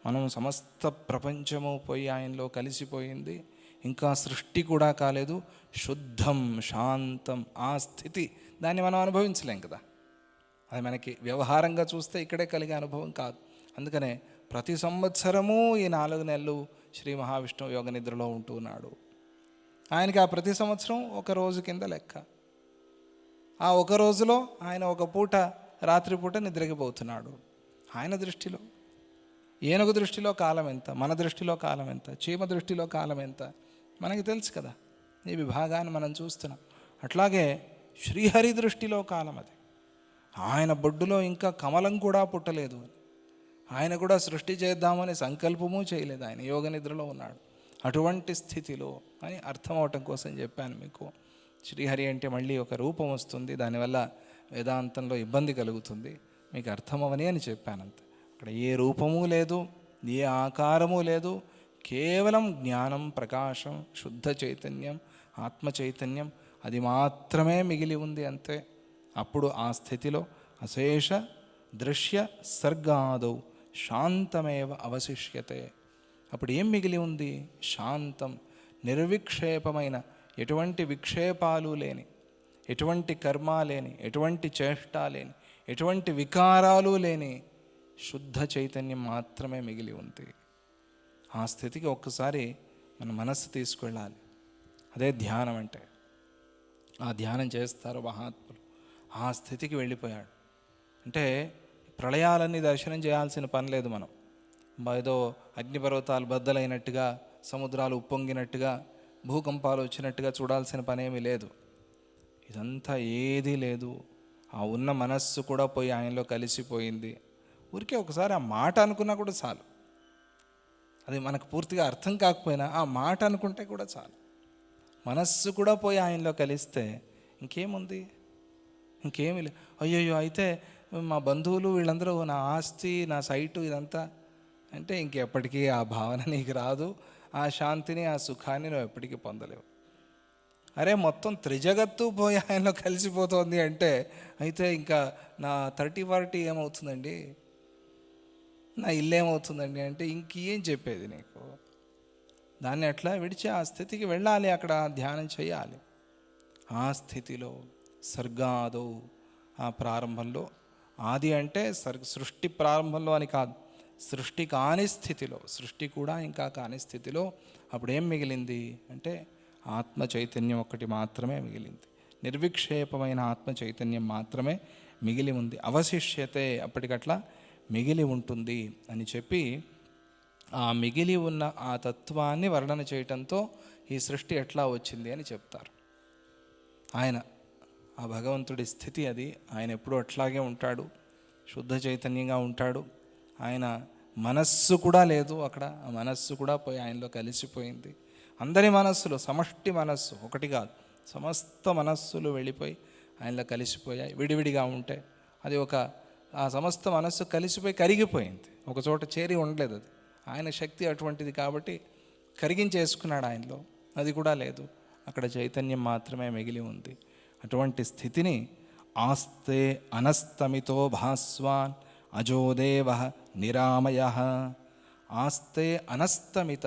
మనం సమస్త ప్రపంచము పోయి ఆయనలో కలిసిపోయింది, ఇంకా సృష్టి కూడా కాలేదు, శుద్ధం శాంతం ఆ స్థితి, దాన్ని మనం అనుభవించలేం కదా. అది మనకి వ్యవహారంగా చూస్తే ఇక్కడే కలిగే అనుభవం కాదు. అందుకనే ప్రతి సంవత్సరము ఈ 4 నెలలు శ్రీ మహావిష్ణువు యోగ నిద్రలో ఉంటూ ఉన్నాడు. ఆయనకి ఆ ప్రతి సంవత్సరం ఒక రోజు కింద లెక్క. ఆ ఒక రోజులో ఆయన ఒక పూట, రాత్రిపూట నిద్రకి పోతున్నాడు. ఆయన దృష్టిలో, ఏనుగు దృష్టిలో కాలం ఎంత, మన దృష్టిలో కాలం ఎంత, చీమ దృష్టిలో కాలం ఎంత మనకి తెలుసు కదా. ఈ విభాగాన్ని మనం చూస్తున్నాం. అట్లాగే శ్రీహరి దృష్టిలో కాలం అది. ఆయన బొడ్డులో ఇంకా కమలం కూడా పుట్టలేదు, ఆయన కూడా సృష్టి చేద్దామని సంకల్పము చేయలేదు, ఆయన యోగ నిద్రలో ఉన్నాడు. అటువంటి స్థితిలో అని అర్థం అవటం కోసం చెప్పాను మీకు. శ్రీహరి అంటే మళ్ళీ ఒక రూపం వస్తుంది, దానివల్ల వేదాంతంలో ఇబ్బంది కలుగుతుంది, మీకు అర్థమవని అని చెప్పాను అంతే. అక్కడ ఏ రూపము లేదు, ఏ ఆకారము లేదు, కేవలం జ్ఞానం, ప్రకాశం, శుద్ధ చైతన్యం, ఆత్మ చైతన్యం అది మాత్రమే మిగిలి ఉంది అంతే. అప్పుడు ఆ స్థితిలో అశేష దృశ్య సర్గాదౌ శాంతమేవ అవశిష్యతే. అప్పుడు ఏం మిగిలి ఉంది? శాంతం, నిర్విక్షేపమైన, ఎటువంటి విక్షేపాలు లేని, ఎటువంటి కర్మ లేని, ఎటువంటి చేష్ట లేని, ఎటువంటి వికారాలు లేని శుద్ధ చైతన్యం మాత్రమే మిగిలి ఉంది. ఆ స్థితికి ఒక్కసారి మన మనస్సు తీసుకెళ్ళాలి. అదే ధ్యానం అంటే. ఆ ధ్యానం చేస్తారు మహాత్ములు. ఆ స్థితికి వెళ్ళిపోయాడు అంటే ప్రళయాలన్నీ దర్శనం చేయాల్సిన పని లేదు. మనం ఏదో అగ్నిపర్వతాలు బద్దలైనట్టుగా, సముద్రాలు ఉప్పొంగినట్టుగా, భూకంపాలు వచ్చినట్టుగా చూడాల్సిన పనేమీ లేదు. ఇదంతా ఏదీ లేదు. ఆ ఉన్న మనస్సు కూడా పోయి ఆయనలో కలిసిపోయింది. ఊరికే ఒకసారి ఆ మాట అనుకున్నా కూడా చాలు. అది మనకు పూర్తిగా అర్థం కాకపోయినా ఆ మాట అనుకుంటే కూడా చాలు. మనస్సు కూడా పోయి ఆయనలో కలిస్తే ఇంకేముంది? ఇంకేమీ లేదు. అయ్యయ్యో, అయితే మా బంధువులు వీళ్ళందరూ నా ఆస్తి, నా సైటు ఇదంతా అంటే ఇంకెప్పటికీ ఆ భావన నీకు రాదు. ఆ శాంతిని, ఆ సుఖాన్ని నువ్వు ఎప్పటికీ పొందలేవు. అరే, మొత్తం త్రిజగత్తు పోయి ఆయనలో కలిసిపోతుంది అంటే అయితే ఇంకా నా 30-40 ఏమవుతుందండి, నా ఇల్లు ఏమవుతుందండి అంటే ఇంకేం చెప్పేది నీకు? దాన్ని అట్లా విడిచి ఆ స్థితికి వెళ్ళాలి, అక్కడ ధ్యానం చేయాలి. ఆ స్థితిలో సర్గాదో, ఆ ప్రారంభంలో, ఆది అంటే సృష్టి ప్రారంభంలో అని కాదు, సృష్టి కాని స్థితిలో, సృష్టి కూడా ఇంకా కాని స్థితిలో అప్పుడు ఏం మిగిలింది అంటే ఆత్మ చైతన్యం ఒక్కటి మాత్రమే మిగిలింది. నిర్విక్షేపమైన ఆత్మ చైతన్యం మాత్రమే మిగిలి ఉంది. అవశిష్యతే, అప్పటికట్లా మిగిలి ఉంటుంది అని చెప్పి ఆ మిగిలి ఉన్న ఆ తత్వాన్ని వర్ణన చేయటంతో ఈ సృష్టి ఎట్లా వచ్చింది అని చెప్తారు. ఆయన ఆ భగవంతుడి స్థితి అది. ఆయన ఎప్పుడూ అట్లాగే ఉంటాడు, శుద్ధ చైతన్యంగా ఉంటాడు. ఆయన మనస్సు కూడా లేదు అక్కడ, ఆ మనస్సు కూడా పోయి ఆయనలో కలిసిపోయింది. అందరి మనస్సులు, సమష్టి మనస్సు ఒకటి కాదు, సమస్త మనస్సులు వెళ్ళిపోయి ఆయనలో కలిసిపోయాయి. విడివిడిగా ఉంటే అది ఆ సమస్త మనస్సు కలిసిపోయి కరిగిపోయింది, ఒక చోట చేరి ఉండలేదు. అది ఆయన శక్తి అటువంటిది కాబట్టి కరిగించేసుకున్నాడు ఆయనలో. అది కూడా లేదు, అక్కడ చైతన్యం మాత్రమే మిగిలి ఉంది. అటువంటి స్థితిని ఆస్తే అనస్తమితో భాస్వాన్ అజోదేవ నిరామయ. ఆస్తే అనస్తమిత.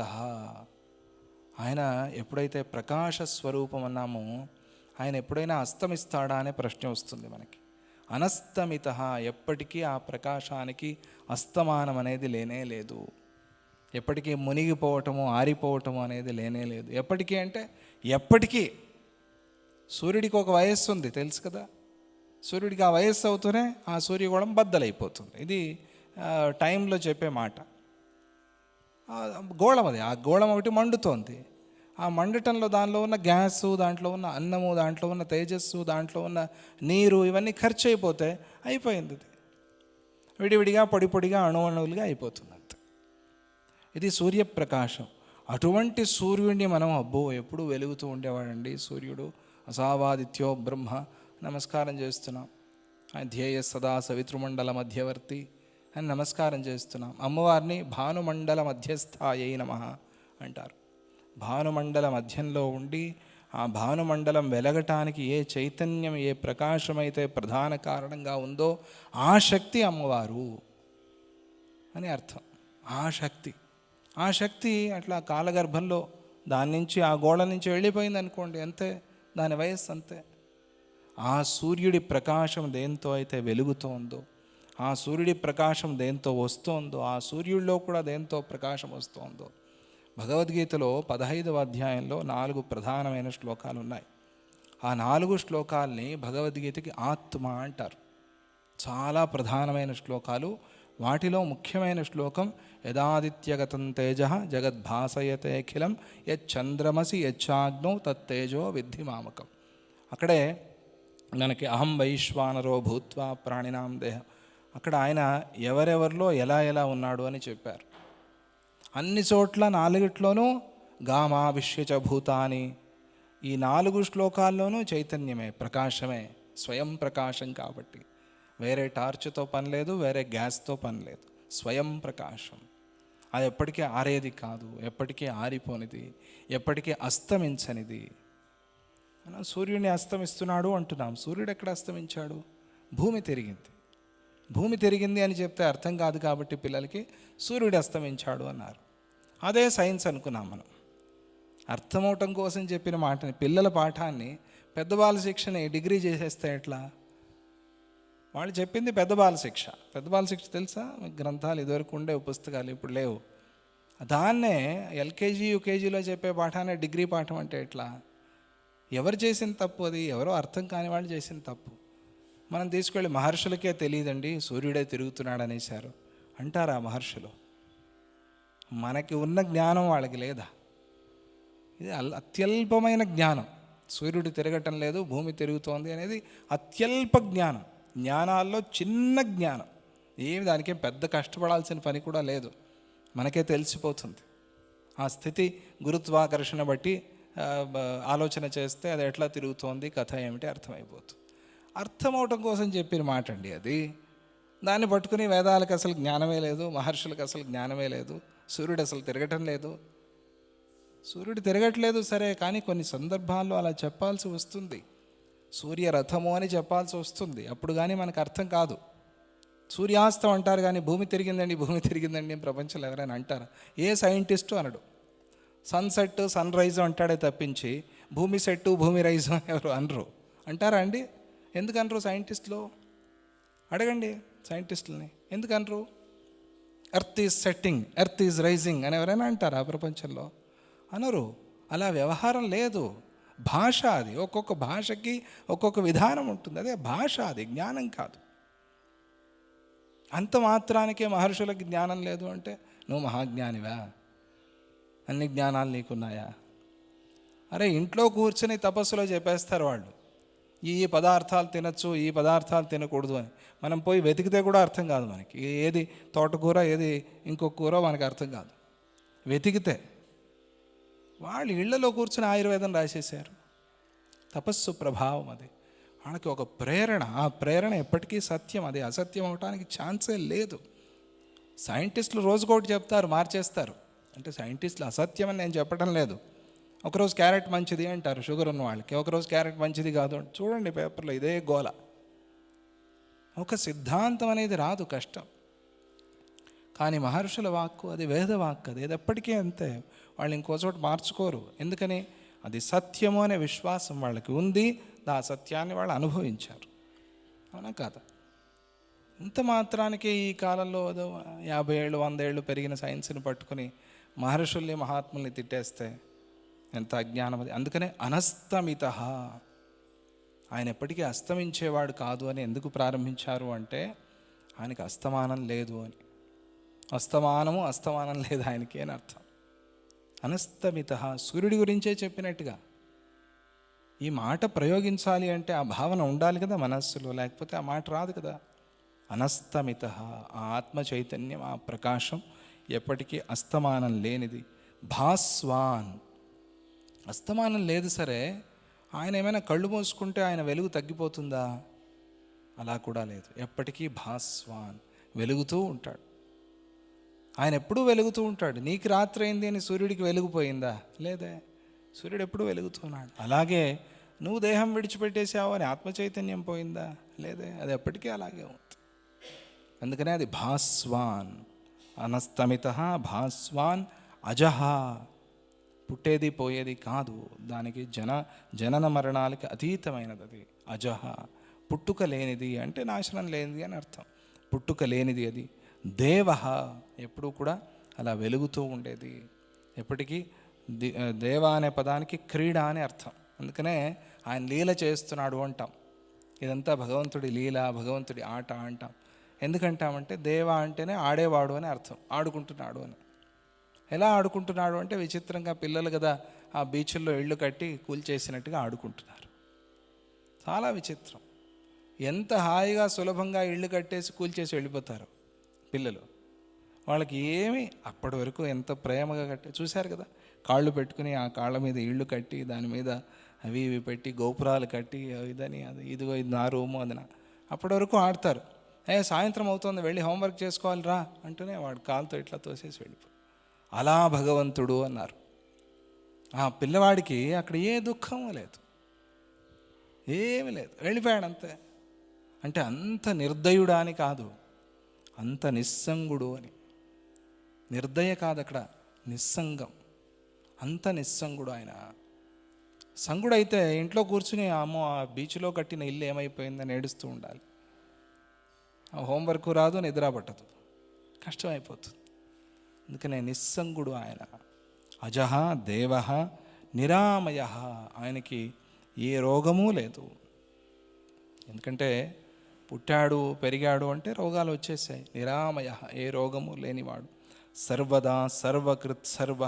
ఆయన ఎప్పుడైతే ప్రకాశ స్వరూపం అన్నామో, ఆయన ఎప్పుడైనా అస్తమిస్తాడా అనే ప్రశ్న వస్తుంది మనకి. అనస్తమిత, ఎప్పటికీ ఆ ప్రకాశానికి అస్తమానం అనేది లేనే లేదు. ఎప్పటికీ మునిగిపోవటము, ఆరిపోవటము అనేది లేనే లేదు. ఎప్పటికీ అంటే ఎప్పటికీ. సూర్యుడికి ఒక వయస్సు ఉంది, తెలుసు కదా. సూర్యుడికి ఆ వయస్సు అవుతూనే ఆ సూర్యగోళం బద్దలైపోతుంది. ఇది టైంలో చెప్పే మాట. గోళం అది, ఆ గోళం ఒకటి మండుతోంది. ఆ మండటంలో దానిలో ఉన్న గ్యాసు, దాంట్లో ఉన్న అన్నము, దాంట్లో ఉన్న తేజస్సు, దాంట్లో ఉన్న నీరు ఇవన్నీ ఖర్చు అయిపోతే అయిపోయింది. అది విడివిడిగా పొడి పొడిగా అణువులుగా అయిపోతుంది అంతే. ఇది సూర్యప్రకాశం. అటువంటి సూర్యుడిని మనం అబ్బో ఎప్పుడు వెలుగుతూ ఉండేవాడండి సూర్యుడు. అసావాదిత్యో బ్రహ్మ, నమస్కారం చేస్తున్నాం. ఆయన ధ్యేయ సదా సవితృమండల మధ్యవర్తి అని నమస్కారం చేస్తున్నాం. అమ్మవారిని భానుమండల మధ్యస్థాయై నమః అంటారు. భానుమండల మధ్యంలో ఉండి ఆ భానుమండలం వెలగటానికి ఏ చైతన్యం, ఏ ప్రకాశమైతే ప్రధాన కారణంగా ఉందో ఆ శక్తి అమ్మవారు అని అర్థం. ఆ శక్తి అట్లా కాలగర్భంలో దాని నుంచి, ఆ గోడ నుంచి వెళ్ళిపోయింది అనుకోండి, అంతే, దాని వయస్సు అంతే. ఆ సూర్యుడి ప్రకాశం దేంతో అయితే వెలుగుతోందో, ఆ సూర్యుడి ప్రకాశం దేంతో వస్తోందో, ఆ సూర్యుడిలో కూడా దేంతో ప్రకాశం వస్తోందో. భగవద్గీతలో 15వ అధ్యాయంలో 4 ప్రధానమైన శ్లోకాలు ఉన్నాయి. ఆ 4 శ్లోకాల్ని భగవద్గీతకి ఆత్మ అంటారు. చాలా ప్రధానమైన శ్లోకాలు. వాటిలో ముఖ్యమైన శ్లోకం యదాదిత్యగతం తేజ జగద్భాసయతేఖిలం యచ్చంద్రమసి యచ్చాగ్నో తత్తేజో విద్ధి మామకం. అక్కడే మనకి అహం వైశ్వానరో భూత్వా ప్రాణినాం దేహం, అక్కడ ఆయన ఎవరెవరిలో ఎలా ఎలా ఉన్నాడు అని చెప్పారు. అన్ని చోట్ల 4 గామావిష్యచ భూతాని. ఈ 4 శ్లోకాల్లోనూ చైతన్యమే, ప్రకాశమే, స్వయం ప్రకాశం. కాబట్టి వేరే టార్చ్తో పని లేదు, వేరే గ్యాస్తో పని లేదు, స్వయం ప్రకాశం. అది ఎప్పటికీ ఆరేది కాదు, ఎప్పటికీ ఆరిపోనిది, ఎప్పటికీ అస్తమించనిది. మనం సూర్యుడిని అస్తమిస్తున్నాడు అంటున్నాం. సూర్యుడు ఎక్కడ అస్తమించాడు? భూమి తిరిగింది. భూమి తిరిగింది అని చెప్తే అర్థం కాదు కాబట్టి పిల్లలకి సూర్యుడు అస్తమించాడు అన్నారు. అదే సైన్స్ అనుకున్నాం మనం. అర్థమవటం కోసం చెప్పిన మాటని, పిల్లల పాఠాన్ని పెద్ద బాల శిక్షని డిగ్రీ చేసేస్తే ఎట్లా? వాళ్ళు చెప్పింది పెద్ద బాల శిక్ష. పెద్ద బాల శిక్ష తెలుసా మీకు? గ్రంథాలు ఇదివరకు ఉండేవి, పుస్తకాలు ఇప్పుడు లేవు. దాన్నే ఎల్కేజీ యూకేజీలో చెప్పే పాఠాన్ని డిగ్రీ పాఠం అంటే ఎట్లా? ఎవరు చేసిన తప్పు అది? ఎవరో అర్థం కాని వాళ్ళు చేసిన తప్పు. మనం తీసుకెళ్ళి మహర్షులకే తెలియదండి సూర్యుడే తిరుగుతున్నాడు అనేశారు అంటారా మహర్షులు? మనకి ఉన్న జ్ఞానం వాళ్ళకి లేదా? ఇది అత్యల్పమైన జ్ఞానం. సూర్యుడు తిరగటం లేదు, భూమి తిరుగుతోంది అనేది అత్యల్ప జ్ఞానం. జ్ఞానాల్లో చిన్న జ్ఞానం. ఏమి దానికేం పెద్ద కష్టపడాల్సిన పని కూడా లేదు, మనకే తెలిసిపోతుంది. ఆ స్థితి గురుత్వాకర్షణ బట్టి ఆలోచన చేస్తే అది ఎట్లా తిరుగుతోంది, కథ ఏమిటి అర్థమైపోతుంది. అర్థమవటం కోసం చెప్పిన మాట అండి అది. దాన్ని పట్టుకుని వేదాలకు అసలు జ్ఞానమే లేదు, మహర్షులకు అసలు జ్ఞానమే లేదు, సూర్యుడు అసలు తిరగటం లేదు. సూర్యుడు తిరగట్లేదు సరే, కానీ కొన్ని సందర్భాల్లో అలా చెప్పాల్సి వస్తుంది. సూర్యరథము అని చెప్పాల్సి వస్తుంది, అప్పుడు కానీ మనకు అర్థం కాదు. సూర్యాస్తం అంటారు కానీ భూమి తిరిగిందండి, భూమి తిరిగిందండి అని ప్రపంచంలో ఎవరైనా అంటారా? ఏ సైంటిస్టు అనడు. సన్సెట్ సన్ రైజ్ అంటాడే తప్పించి భూమి సెట్టు భూమి రైజు ఎవరు అనరు. అంటారా అండి? ఎందుకు అనరు సైంటిస్టులు? అడగండి సైంటిస్టులని, ఎందుకు అనరు? Earth is setting, earth is rising అని ఎవరైనా అంటారా ప్రపంచంలో? అనరు. అలా వ్యవహారం లేదు. భాష అది. ఒక్కొక్క భాషకి ఒక్కొక్క విధానం ఉంటుంది. అదే భాష, అది జ్ఞానం కాదు. అంత మాత్రానికే మహర్షులకి జ్ఞానం లేదు అంటే నువ్వు మహాజ్ఞానివా? అన్ని జ్ఞానాలు నీకున్నాయా? అరే ఇంట్లో కూర్చొని తపస్సులో చెప్పేస్తారు వాళ్ళు, ఈ పదార్థాలు తినచ్చు, ఈ పదార్థాలు తినకూడదు అని. మనం పోయి వెతికితే కూడా అర్థం కాదు మనకి. ఏది తోటకూర, ఏది ఇంకొక కూర మనకు అర్థం కాదు వెతికితే. వాళ్ళు ఇళ్లలో కూర్చొని ఆయుర్వేదం రాసేశారు. తపస్సు ప్రభావం అది. వాళ్ళకి ఒక ప్రేరణ, ఆ ప్రేరణ ఎప్పటికీ సత్యం, అది అసత్యం అవటానికి ఛాన్సే లేదు. సైంటిస్టులు రోజుకోటి చెప్తారు, మార్చేస్తారు. అంటే సైంటిస్టులు అసత్యం అని నేను చెప్పడం లేదు. ఒకరోజు క్యారెట్ మంచిది అంటారు షుగర్ ఉన్న వాళ్ళకి, ఒకరోజు క్యారెట్ మంచిది కాదు అంటే చూడండి పేపర్లో ఇదే గోల. ఒక సిద్ధాంతం అనేది రాదు, కష్టం. కానీ మహర్షుల వాక్కు అది వేద వాక్కు, అది ఎప్పటికీ అంతే. వాళ్ళు ఇంకో చోట మార్చుకోరు. ఎందుకని? అది సత్యము అనే విశ్వాసం వాళ్ళకి ఉంది, ఆ సత్యాన్ని వాళ్ళు అనుభవించారు. అవునా కాదా? ఇంత మాత్రానికి ఈ కాలంలో 50 ఏళ్ళు 100 ఏళ్ళు పెరిగిన సైన్స్ని పట్టుకుని మహర్షుల్ని మహాత్ముల్ని తిట్టేస్తే ఎంత అజ్ఞానం అది. అందుకనే అనస్తమిత, ఆయన ఎప్పటికీ అస్తమించేవాడు కాదు అని ఎందుకు ప్రారంభించారు అంటే ఆయనకి అస్తమానం లేదు అని. అస్తమానం లేదు ఆయనకి అని అర్థం. అనస్తమిత, సూర్యుడి గురించే చెప్పినట్టుగా. ఈ మాట ప్రయోగించాలి అంటే ఆ భావన ఉండాలి కదా మనస్సులో, లేకపోతే ఆ మాట రాదు కదా. అనస్తమిత, ఆ ఆత్మ చైతన్యం, ఆ ప్రకాశం ఎప్పటికీ అస్తమానం లేనిది. భాస్వాన్, అస్తమానం లేదు సరే, ఆయన ఏమైనా కళ్ళు మూసుకుంటే ఆయన వెలుగు తగ్గిపోతుందా? అలా కూడా లేదు. ఎప్పటికీ భాస్వాన్, వెలుగుతూ ఉంటాడు. ఆయన ఎప్పుడూ వెలుగుతూ ఉంటాడు. నీకు రాత్రి అయింది అని సూర్యుడికి వెలుగుపోయిందా? లేదే. సూర్యుడు ఎప్పుడూ వెలుగుతున్నాడు. అలాగే నువ్వు దేహం విడిచిపెట్టేసావు అని ఆత్మచైతన్యం పోయిందా? లేదే. అది ఎప్పటికీ అలాగే ఉంది. అందుకనే అది భాస్వాన్, అనస్తమిత భాస్వాన్ అజహ, పుట్టేది పోయేది కాదు. దానికి జనన మరణాలకి అతీతమైనది అది. అజహ, పుట్టుక లేనిది అంటే నాశనం లేనిది అని అర్థం. పుట్టుక లేనిది అది. దేవ, ఎప్పుడూ కూడా అలా వెలుగుతూ ఉండేది. ఎప్పటికీ దేవ అనే పదానికి క్రీడ అని అర్థం. అందుకనే ఆయన లీల చేస్తున్నాడు అంటాం. ఇదంతా భగవంతుడి లీల, భగవంతుడి ఆట అంటాం. ఎందుకంటామంటే దేవ అంటేనే ఆడేవాడు అని అర్థం, ఆడుకుంటున్నాడు అని. ఎలా ఆడుకుంటున్నాడు అంటే విచిత్రంగా పిల్లలు కదా ఆ బీచ్ల్లో ఇళ్ళు కట్టి కూల్చేసినట్టుగా ఆడుకుంటున్నారు. చాలా విచిత్రం. ఎంత హాయిగా సులభంగా ఇళ్ళు కట్టేసి కూల్చేసి వెళ్ళిపోతారు పిల్లలు. వాళ్ళకి ఏమి అప్పటి వరకు ఎంత ప్రేమగా చూశారు కదా, కాళ్ళు పెట్టుకుని ఆ కాళ్ళ మీద ఇళ్ళు కట్టి దాని మీద అవి ఇవి పెట్టి గోపురాలు కట్టి ఇదని అది ఇదిగో ఇది నా రూము అది నా, అప్పటి వరకు ఆడతారు. సాయంత్రం అవుతుంది వెళ్ళి హోంవర్క్ చేసుకోవాలి రా అంటూనే వాడు కాలుతో ఇట్లా తోసేసి వెళ్ళిపో. అలా భగవంతుడు అన్నారు. ఆ పిల్లవాడికి అక్కడ ఏ దుఃఖము లేదు, ఏమి లేదు, వెళ్ళిపోయాడు అంతే. అంటే అంత నిర్దయుడా అని కాదు, అంత నిస్సంగుడు అని. నిర్దయ కాదు అక్కడ, నిస్సంగం. అంత నిస్సంగుడు ఆయన. సంగుడైతే ఇంట్లో కూర్చుని అమ్మో ఆ బీచ్లో కట్టిన ఇల్లు ఏమైపోయిందని ఏడుస్తూ ఉండాలి. హోంవర్క్ రాదు, నిద్ర పట్టదు, కష్టమైపోతుంది. అందుకనే నిస్సంగుడు ఆయన. అజహ దేవ నిరామయ, ఆయనకి ఏ రోగమూ లేదు. ఎందుకంటే పుట్టాడు పెరిగాడు అంటే రోగాలు వచ్చేసాయి. నిరామయ, ఏ రోగము లేనివాడు. సర్వదా సర్వకృత్ సర్వ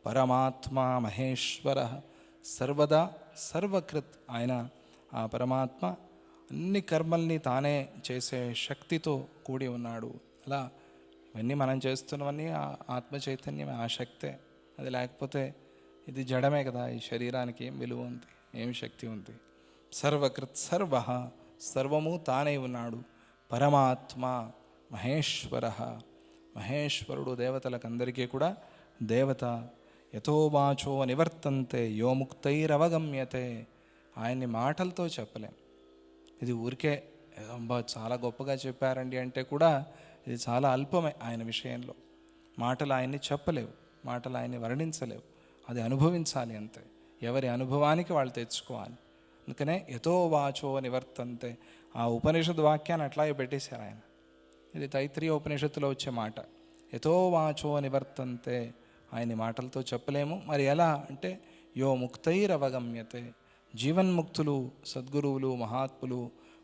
పరమాత్మ మహేశ్వర. సర్వదా సర్వకృత్, ఆయన ఆ పరమాత్మ అన్ని కర్మల్ని తానే చేసే శక్తితో కూడి ఉన్నాడు. అలా ఇవన్నీ మనం చేస్తున్నవన్నీ ఆ ఆత్మ చైతన్యమే, ఆ శక్తే. అది లేకపోతే ఇది జడమే కదా, ఈ శరీరానికి ఏం విలువ ఉంది, ఏం శక్తి ఉంది? సర్వకృత్ సర్వ, సర్వము తానే ఉన్నాడు. పరమాత్మ మహేశ్వర, మహేశ్వరుడు దేవతలకందరికీ కూడా దేవత. యథోవాచో నివర్తంతే యో ముక్తైరవగమ్యతే. ఆయన్ని మాటలతో చెప్పలేం. ఇది ఊరికే చాలా గొప్పగా చెప్పారండి అంటే కూడా ఇది చాలా అల్పమే ఆయన విషయంలో. మాటలు ఆయన్ని చెప్పలేవు, మాటలు ఆయన్ని వర్ణించలేవు, అది అనుభవించాలి అంతే. ఎవరి అనుభవానికి వాళ్ళు తెచ్చుకోవాలి. అందుకనే యథో వాచో నివర్తంతే, ఆ ఉపనిషత్ వాక్యాన్ని అట్లాగే పెట్టేశారు ఆయన. ఇది తైత్రీయ ఉపనిషత్తులో వచ్చే మాట. యథో వాచో నివర్తంతే, ఆయన్ని మాటలతో చెప్పలేము. మరి ఎలా అంటే యో ముక్తైరవగమ్యతే, జీవన్ముక్తులు సద్గురువులు మహాత్ములు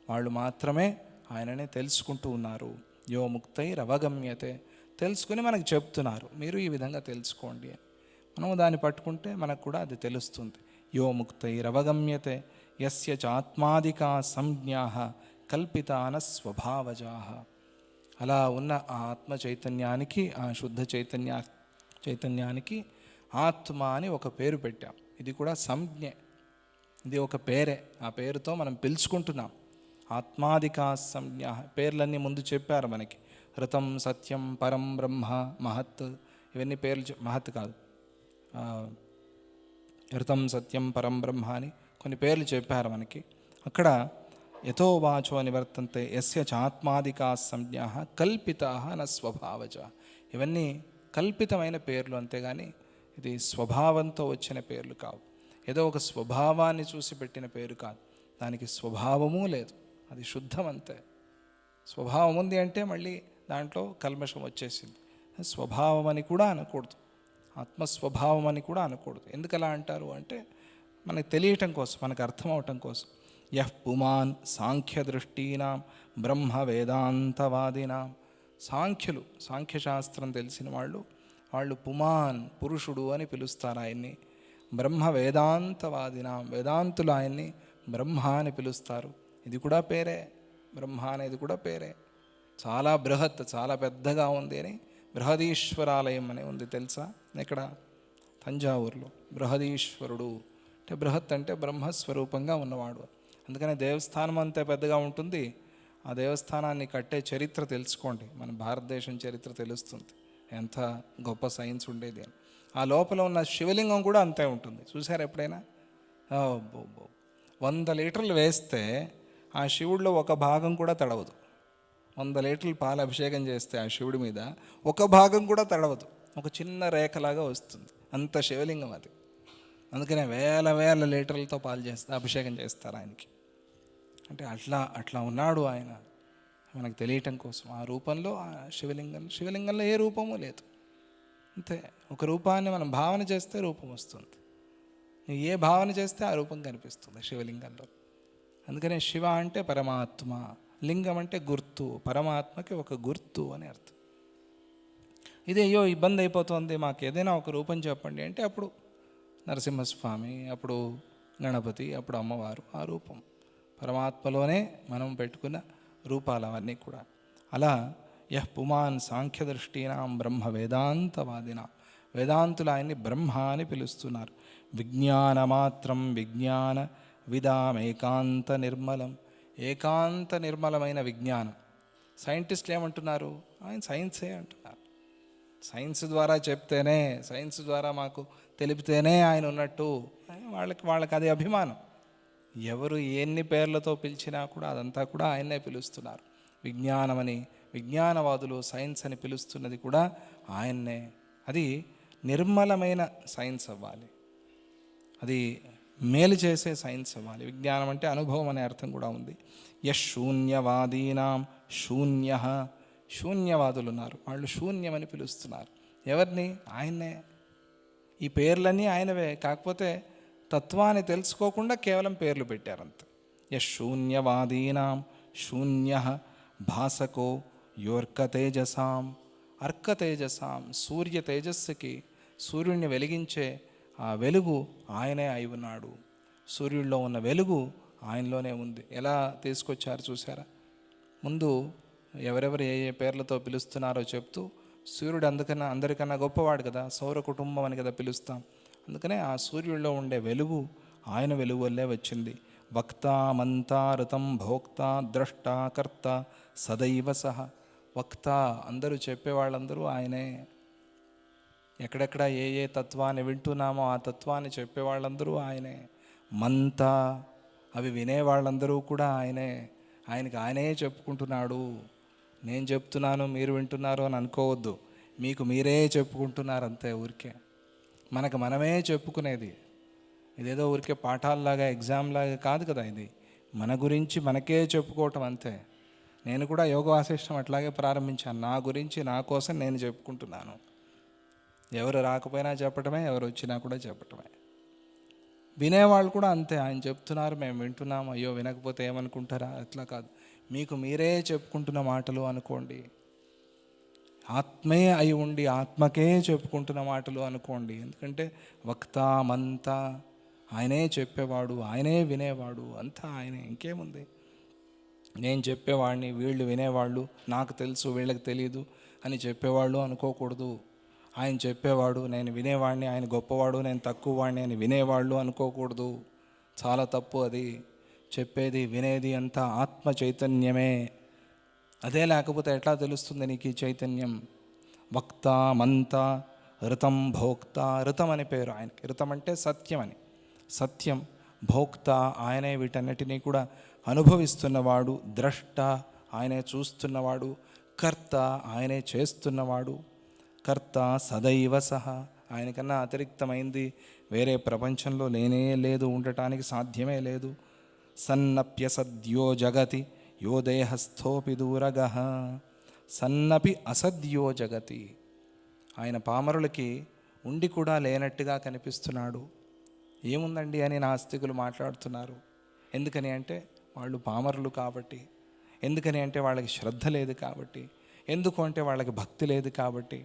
వాళ్ళు మాత్రమే ఆయననే తెలుసుకుంటూ ఉన్నారు. యో ముక్తైరవగమ్యతే, తెలుసుకుని మనకు చెప్తున్నారు, మీరు ఈ విధంగా తెలుసుకోండి అని. మనము దాన్ని పట్టుకుంటే మనకు కూడా అది తెలుస్తుంది. యో ముక్తైరవగమ్యతే యస్య చాత్మాదికా సంజ్ఞా కల్పితాన స్వభావజా. అలా ఉన్న ఆ ఆత్మ చైతన్యానికి, ఆ శుద్ధ చైతన్యానికి ఆత్మ అని ఒక పేరు పెట్టాం. ఇది కూడా సంజ్ఞ, ఇది ఒక పేరే. ఆ పేరుతో మనం పిలుచుకుంటున్నాం. ఆత్మాదికా సంజ్ఞ, పేర్లన్నీ ముందు చెప్పారు మనకి. ఋతం సత్యం పరం బ్రహ్మ మహత్, ఇవన్నీ పేర్లు. మహత్ కాదు, ఋతం సత్యం పరం బ్రహ్మ అని కొన్ని పేర్లు చెప్పారు మనకి. అక్కడ యథో వాచో నివర్తంతే యస్య చాత్మాదికా సంజ్ఞా కల్పితా న స్వభావజ. ఇవన్నీ కల్పితమైన పేర్లు, అంతేగాని ఇది స్వభావంతో వచ్చిన పేర్లు కావు. ఏదో ఒక స్వభావాన్ని చూసి పెట్టిన పేరు కాదు. దానికి స్వభావము లేదు, అది శుద్ధం అంతే. స్వభావం ఉంది అంటే మళ్ళీ దాంట్లో కల్మషం వచ్చేసింది. స్వభావం అని కూడా అనకూడదు, ఆత్మస్వభావం అని కూడా అనకూడదు. ఎందుకు అలా అంటారు అంటే మనకు తెలియటం కోసం, మనకు అర్థం అవటం కోసం. యః పుమాన్ సాంఖ్యదృష్టీనాం బ్రహ్మ వేదాంతవాదినాం. సాంఖ్యులు, సాంఖ్యశాస్త్రం తెలిసిన వాళ్ళు పుమాన్ పురుషుడు అని పిలుస్తారు ఆయన్ని. బ్రహ్మ వేదాంతవాదినాం, వేదాంతులు ఆయన్ని బ్రహ్మ అని పిలుస్తారు. ఇది కూడా పేరే, బ్రహ్మ అనేది కూడా పేరే. చాలా బృహత్, చాలా పెద్దగా ఉంది అని బృహదీశ్వరాలయం అని ఉంది తెలుసా? ఇక్కడ తంజావూరులో బృహదీశ్వరుడు అంటే, బృహత్ అంటే బ్రహ్మస్వరూపంగా ఉన్నవాడు. అందుకనే దేవస్థానం అంతే పెద్దగా ఉంటుంది. ఆ దేవస్థానాన్ని కట్టే చరిత్ర తెలుసుకోండి, మన భారతదేశం చరిత్ర తెలుస్తుంది, ఎంత గొప్ప సైన్స్ ఉండేది అని. ఆ లోపల ఉన్న శివలింగం కూడా అంతే ఉంటుంది. చూసారు ఎప్పుడైనా? 100 లీటర్లు వేస్తే ఆ శివుడిలో ఒక భాగం కూడా తడవదు. 100 లీటర్లు పాలు అభిషేకం చేస్తే ఆ శివుడి మీద ఒక భాగం కూడా తడవదు, ఒక చిన్న రేఖలాగా వస్తుంది. అంత శివలింగం అది. అందుకనే వేల లీటర్లతో పాలు అభిషేకం చేస్తారు ఆయనకి. అంటే అట్లా ఉన్నాడు ఆయన, మనకు తెలియటం కోసం. ఆ రూపంలో ఆ శివలింగంలో ఏ రూపము లేదు, అంతే. ఒక రూపాన్ని మనం భావన చేస్తే రూపం వస్తుంది, ఏ భావన చేస్తే ఆ రూపం కనిపిస్తుంది శివలింగంలో. అందుకనే శివ అంటే పరమాత్మ, లింగం అంటే గుర్తు, పరమాత్మకి ఒక గుర్తు అని అర్థం. ఇది అయ్యో ఇబ్బంది అయిపోతుంది, మాకు ఏదైనా ఒక రూపం చెప్పండి అంటే అప్పుడు నరసింహస్వామి, అప్పుడు గణపతి, అప్పుడు అమ్మవారు. ఆ రూపం పరమాత్మలోనే మనం పెట్టుకున్న రూపాలు అవన్నీ కూడా. అలా యః పుమాన్ సాంఖ్యదృష్టీనాం బ్రహ్మ వేదాంతవాదిన, వేదాంతులు ఆయన్ని బ్రహ్మ అని పిలుస్తున్నారు. విజ్ఞానమాత్రం విజ్ఞాన విదాం ఏకాంత నిర్మలం, ఏకాంత నిర్మలమైన విజ్ఞానం. సైంటిస్టులు ఏమంటున్నారు? ఆయన సైన్సే అంటున్నారు. సైన్స్ ద్వారా చెప్తేనే, సైన్స్ ద్వారా మాకు తెలిపితేనే ఆయన ఉన్నట్టు అని వాళ్ళకి అది అభిమానం. ఎవరు ఎన్ని పేర్లతో పిలిచినా కూడా అదంతా కూడా ఆయన్నే పిలుస్తున్నారు. విజ్ఞానమని, విజ్ఞానవాదులు సైన్స్ అని పిలుస్తున్నది కూడా ఆయన్నే. అది నిర్మలమైన సైన్స్ అవ్వాలి, అది మేలు చేసే సైన్స్ అవ్వాలి. విజ్ఞానం అంటే అనుభవం అనే అర్థం కూడా ఉంది. యశూన్యవాదీనాం శూన్య, శూన్యవాదులు ఉన్నారు, వాళ్ళు శూన్యమని పిలుస్తున్నారు. ఎవరిని? ఆయన్నే. ఈ పేర్లన్నీ ఆయనవే, కాకపోతే తత్వాన్ని తెలుసుకోకుండా కేవలం పేర్లు పెట్టారంత. యశూన్యవాదీనాం శూన్య భాసకో యోర్కతేజసాం, అర్కతేజసాం, సూర్య తేజస్సుకి, సూర్యుడిని వెలిగించే ఆ వెలుగు ఆయనే అయి ఉన్నాడు. సూర్యుడిలో ఉన్న వెలుగు ఆయనలోనే ఉంది. ఎలా తీసుకొచ్చారు చూసారా? ముందు ఎవరెవరు ఏ ఏ పేర్లతో పిలుస్తున్నారో చెప్తూ, సూర్యుడు అందరికన్నా గొప్పవాడు కదా, సౌర కుటుంబం అని కదా పిలుస్తాం. అందుకనే ఆ సూర్యుడిలో ఉండే వెలుగు ఆయన వెలుగు వల్లే వచ్చింది. వక్త మంత ఋతం భోక్త ద్రష్ట కర్త సదైవ సహ. వక్త, అందరూ చెప్పేవాళ్ళందరూ ఆయనే. ఎక్కడెక్కడ ఏ ఏ తత్వాన్ని వింటున్నామో ఆ తత్వాన్ని చెప్పేవాళ్ళందరూ ఆయనే. మంత, అవి వినేవాళ్ళందరూ కూడా ఆయనే. ఆయనే చెప్పుకుంటున్నాడు. నేను చెప్తున్నాను మీరు వింటున్నారు అని అనుకోవద్దు, మీకు మీరే చెప్పుకుంటున్నారు అంతే. ఊరికే మనకు మనమే చెప్పుకునేది. ఇదేదో ఊరికే పాఠాలలాగా ఎగ్జామ్ లాగా కాదు కదా, ఇది మన గురించి మనకే చెప్పుకోవటం అంతే. నేను కూడా యోగ వాసిష్టం అట్లాగే ప్రారంభించాను. నా గురించి నా కోసం నేను చెప్పుకుంటున్నాను. ఎవరు రాకపోయినా చెప్పటమే, ఎవరు వచ్చినా కూడా చెప్పటమే. వినేవాళ్ళు కూడా అంతే, ఆయన చెప్తున్నారు మేము వింటున్నాం, అయ్యో వినకపోతే ఏమనుకుంటారా, అట్లా కాదు, మీకు మీరే చెప్పుకుంటున్న మాటలు అనుకోండి. ఆత్మే అయి ఉండి ఆత్మకే చెప్పుకుంటున్న మాటలు అనుకోండి. ఎందుకంటే వక్త మంత, ఆయనే చెప్పేవాడు, ఆయనే వినేవాడు, అంతా ఆయనే. ఇంకేముంది? నేను చెప్పేవాడిని, వీళ్ళు వినేవాళ్ళు, నాకు తెలుసు వీళ్ళకి తెలియదు అని చెప్పేవాళ్ళు అనుకోకూడదు. ఆయన చెప్పేవాడు, నేను వినేవాడిని, ఆయన గొప్పవాడు, నేను తక్కువ వాడిని అని వినేవాళ్ళు అనుకోకూడదు. చాలా తప్పు అది. చెప్పేది వినేది అంతా ఆత్మ చైతన్యమే. అదే లేకపోతే ఎట్లా తెలుస్తుంది నీకు ఈ చైతన్యం? వక్త మంత ఋతం భోక్త, ఋతం అని పేరు ఆయనకి. ఋతం అంటే సత్యం అని. సత్యం, భోక్త, ఆయనే వీటన్నిటినీ కూడా అనుభవిస్తున్నవాడు. ద్రష్ట, ఆయనే చూస్తున్నవాడు. కర్త, ఆయనే చేస్తున్నవాడు. కర్త సదైవ సహ, ఆయనకన్నా అతిరిక్తమైంది వేరే ప్రపంచంలో లేనే లేదు, ఉండటానికి సాధ్యమే లేదు. సన్నప్యసద్యో జగతి యో దేహస్థోపి దూరగః. సన్నపి అసద్యో జగతి, ఆయన పామరులకి ఉండి కూడా లేనట్టుగా కనిపిస్తున్నాడు. ఏముందండి అని నాస్తికులు మాట్లాడుతున్నారు. ఎందుకని అంటే వాళ్ళు పామరులు కాబట్టి, ఎందుకని అంటే వాళ్ళకి శ్రద్ధ లేదు కాబట్టి, ఎందుకు అంటే వాళ్ళకి భక్తి లేదు కాబట్టి.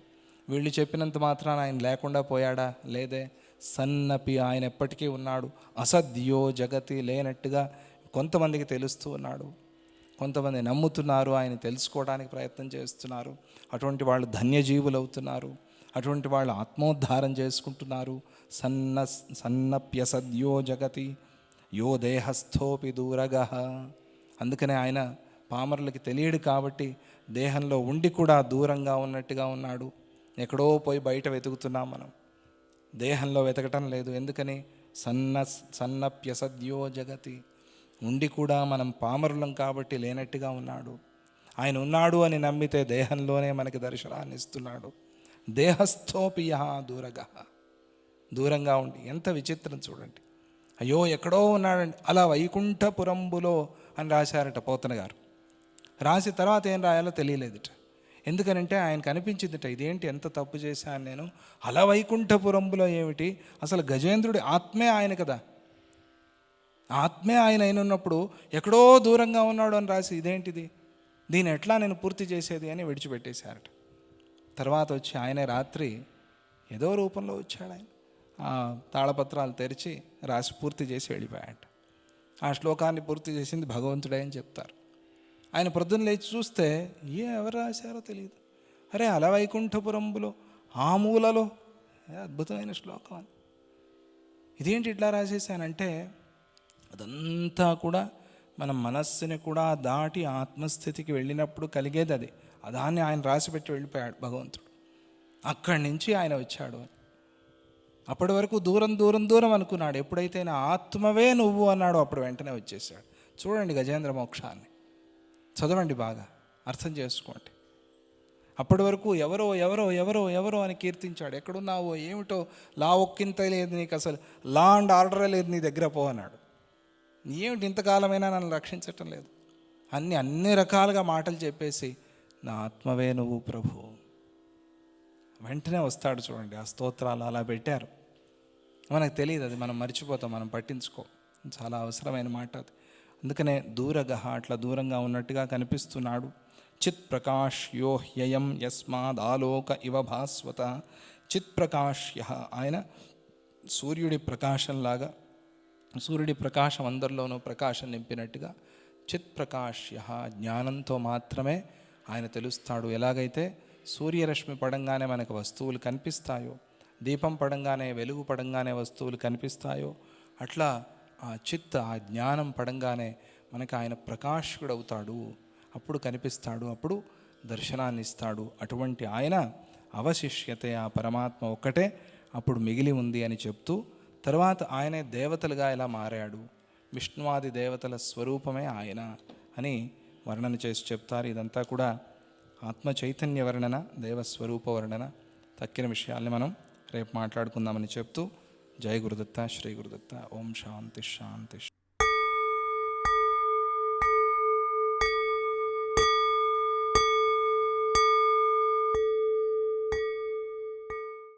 వీళ్ళు చెప్పినంత మాత్రాన ఆయన లేకుండా పోయాడా? లేదే. సన్నపి, ఆయన ఎప్పటికీ ఉన్నాడు. అసద్యో జగతి, లేనట్టుగా కొంతమందికి తెలుస్తూ ఉన్నాడు. కొంతమంది నమ్ముతున్నారు, ఆయన తెలుసుకోవడానికి ప్రయత్నం చేస్తున్నారు. అటువంటి వాళ్ళు ధన్యజీవులు అవుతున్నారు. అటువంటి వాళ్ళు ఆత్మోద్ధారం చేసుకుంటున్నారు. సన్నప్యసద్యో జగతి యో దేహస్థోపి దూరగః. అందుకనే ఆయన పామరులకి తెలియడు కాబట్టి దేహంలో ఉండి కూడా దూరంగా ఉన్నట్టుగా ఉన్నాడు. ఎక్కడో పోయి బయట వెతుకుతున్నాం మనం, దేహంలో వెతకటం లేదు. ఎందుకని? సన్నప్యసద్యో జగతి, ఉండి కూడా మనం పామరులం కాబట్టి లేనట్టుగా ఉన్నాడు. ఆయన ఉన్నాడు అని నమ్మితే దేహంలోనే మనకి దర్శనాన్ని ఇస్తున్నాడు. దేహస్థోపి యః దూరగః, దూరంగా ఉండి. ఎంత విచిత్రం చూడండి. అయ్యో ఎక్కడో ఉన్నాడండి, అలా వైకుంఠపురంబులో అని రాశారట పోతన గారు. రాసి తర్వాత ఏం రాయాలో తెలియలేదుట. ఎందుకనంటే ఆయనకు అనిపించిందిట, ఇదేంటి ఎంత తప్పు చేశాను నేను, అలా వైకుంఠపురంబులో ఏమిటి, అసలు గజేంద్రుడి ఆత్మే ఆయన కదా, ఆత్మే ఆయన అయినప్పుడు ఎక్కడో దూరంగా ఉన్నాడు అని రాసి ఇదేంటిది, దీన్ని ఎట్లా నేను పూర్తి చేసేది అని విడిచిపెట్టేశారట. తర్వాత వచ్చి ఆయనే రాత్రి ఏదో రూపంలో వచ్చాడు. ఆయన ఆ తాళపత్రాలు తెరిచి రాసి పూర్తి చేసి వెళ్ళిపోయాట. ఆ శ్లోకాన్ని పూర్తి చేసింది భగవంతుడే అని చెప్తారు. ఆయన ప్రొద్దున లేచి చూస్తే ఎవరు రాశారో తెలియదు. అరే అల వైకుంఠపురంబులో ఆ మూలలో, అద్భుతమైన శ్లోకం అని. ఇదేంటి ఇట్లా రాసేసానంటే అదంతా కూడా మన మనస్సుని కూడా దాటి ఆత్మస్థితికి వెళ్ళినప్పుడు కలిగేది అది. దాన్ని ఆయన రాసిపెట్టి వెళ్ళిపోయాడు భగవంతుడు. అక్కడి నుంచి ఆయన వచ్చాడు. అప్పటి వరకు దూరం దూరం దూరం అనుకున్నాడు. ఎప్పుడైతే నా ఆత్మవే నువ్వు అన్నాడో అప్పుడు వెంటనే వచ్చేసాడు. చూడండి గజేంద్ర మోక్షాన్ని, చదవండి, బాగా అర్థం చేసుకోండి. అప్పటి వరకు ఎవరో ఎవరో ఎవరో ఎవరో అని కీర్తించాడు. ఎక్కడున్నావో ఏమిటో, లా ఒక్కింత లేదు నీకు, అసలు లా అండ్ ఆర్డరే లేదు నీ దగ్గర, పో అన్నాడు. ఏమిటి ఇంతకాలమైనా నన్ను రక్షించటం లేదు, అన్ని రకాలుగా మాటలు చెప్పేసి నా ఆత్మవే నువ్వు ప్రభు. వెంటనే వస్తాడు. చూడండి, ఆ స్తోత్రాలు అలా పెట్టారు. మనకు తెలియదు, అది మనం మర్చిపోతాం, మనం పట్టించుకో. చాలా అవసరమైన మాట అది. అందుకనే దూరగహ, అట్లా దూరంగా ఉన్నట్టుగా కనిపిస్తున్నాడు. చిత్ ప్రకాశ్యో హ్యయం యస్మాద్ ఆలోక ఇవ భాస్వత. చిత్ ప్రకాశ్య, ఆయన సూర్యుడి ప్రకాశంలాగా, సూర్యుడి ప్రకాశం అందరిలోనూ ప్రకాశం నింపినట్టుగా చిత్ ప్రకాశ్య, జ్ఞానంతో మాత్రమే ఆయన తెలుస్తాడు. ఎలాగైతే సూర్యరశ్మి పడంగానే మనకు వస్తువులు కనిపిస్తాయో, దీపం పడంగానే, వెలుగు పడంగానే వస్తువులు కనిపిస్తాయో, అట్లా ఆ చిత్, ఆ జ్ఞానం పడంగానే మనకు ఆయన ప్రకాశకుడవుతాడు. అప్పుడు కనిపిస్తాడు, అప్పుడు దర్శనాన్ని ఇస్తాడు. అటువంటి ఆయన అవశిష్యతే, ఆ పరమాత్మ ఒక్కటే అప్పుడు మిగిలి ఉంది అని చెప్తూ, తర్వాత ఆయనే దేవతలుగా ఎలా మారాడు, విష్ణువాది దేవతల స్వరూపమే ఆయన అని వర్ణన చేసి చెప్తారు. ఇదంతా కూడా ఆత్మ చైతన్య వర్ణన, దేవస్వరూప వర్ణన. తక్కిన విషయాల్ని మనం రేపు మాట్లాడుకుందామని చెప్తూ, జై గురుదత్త, శ్రీ గురుదత్త. ఓం శాంతి శాంతి.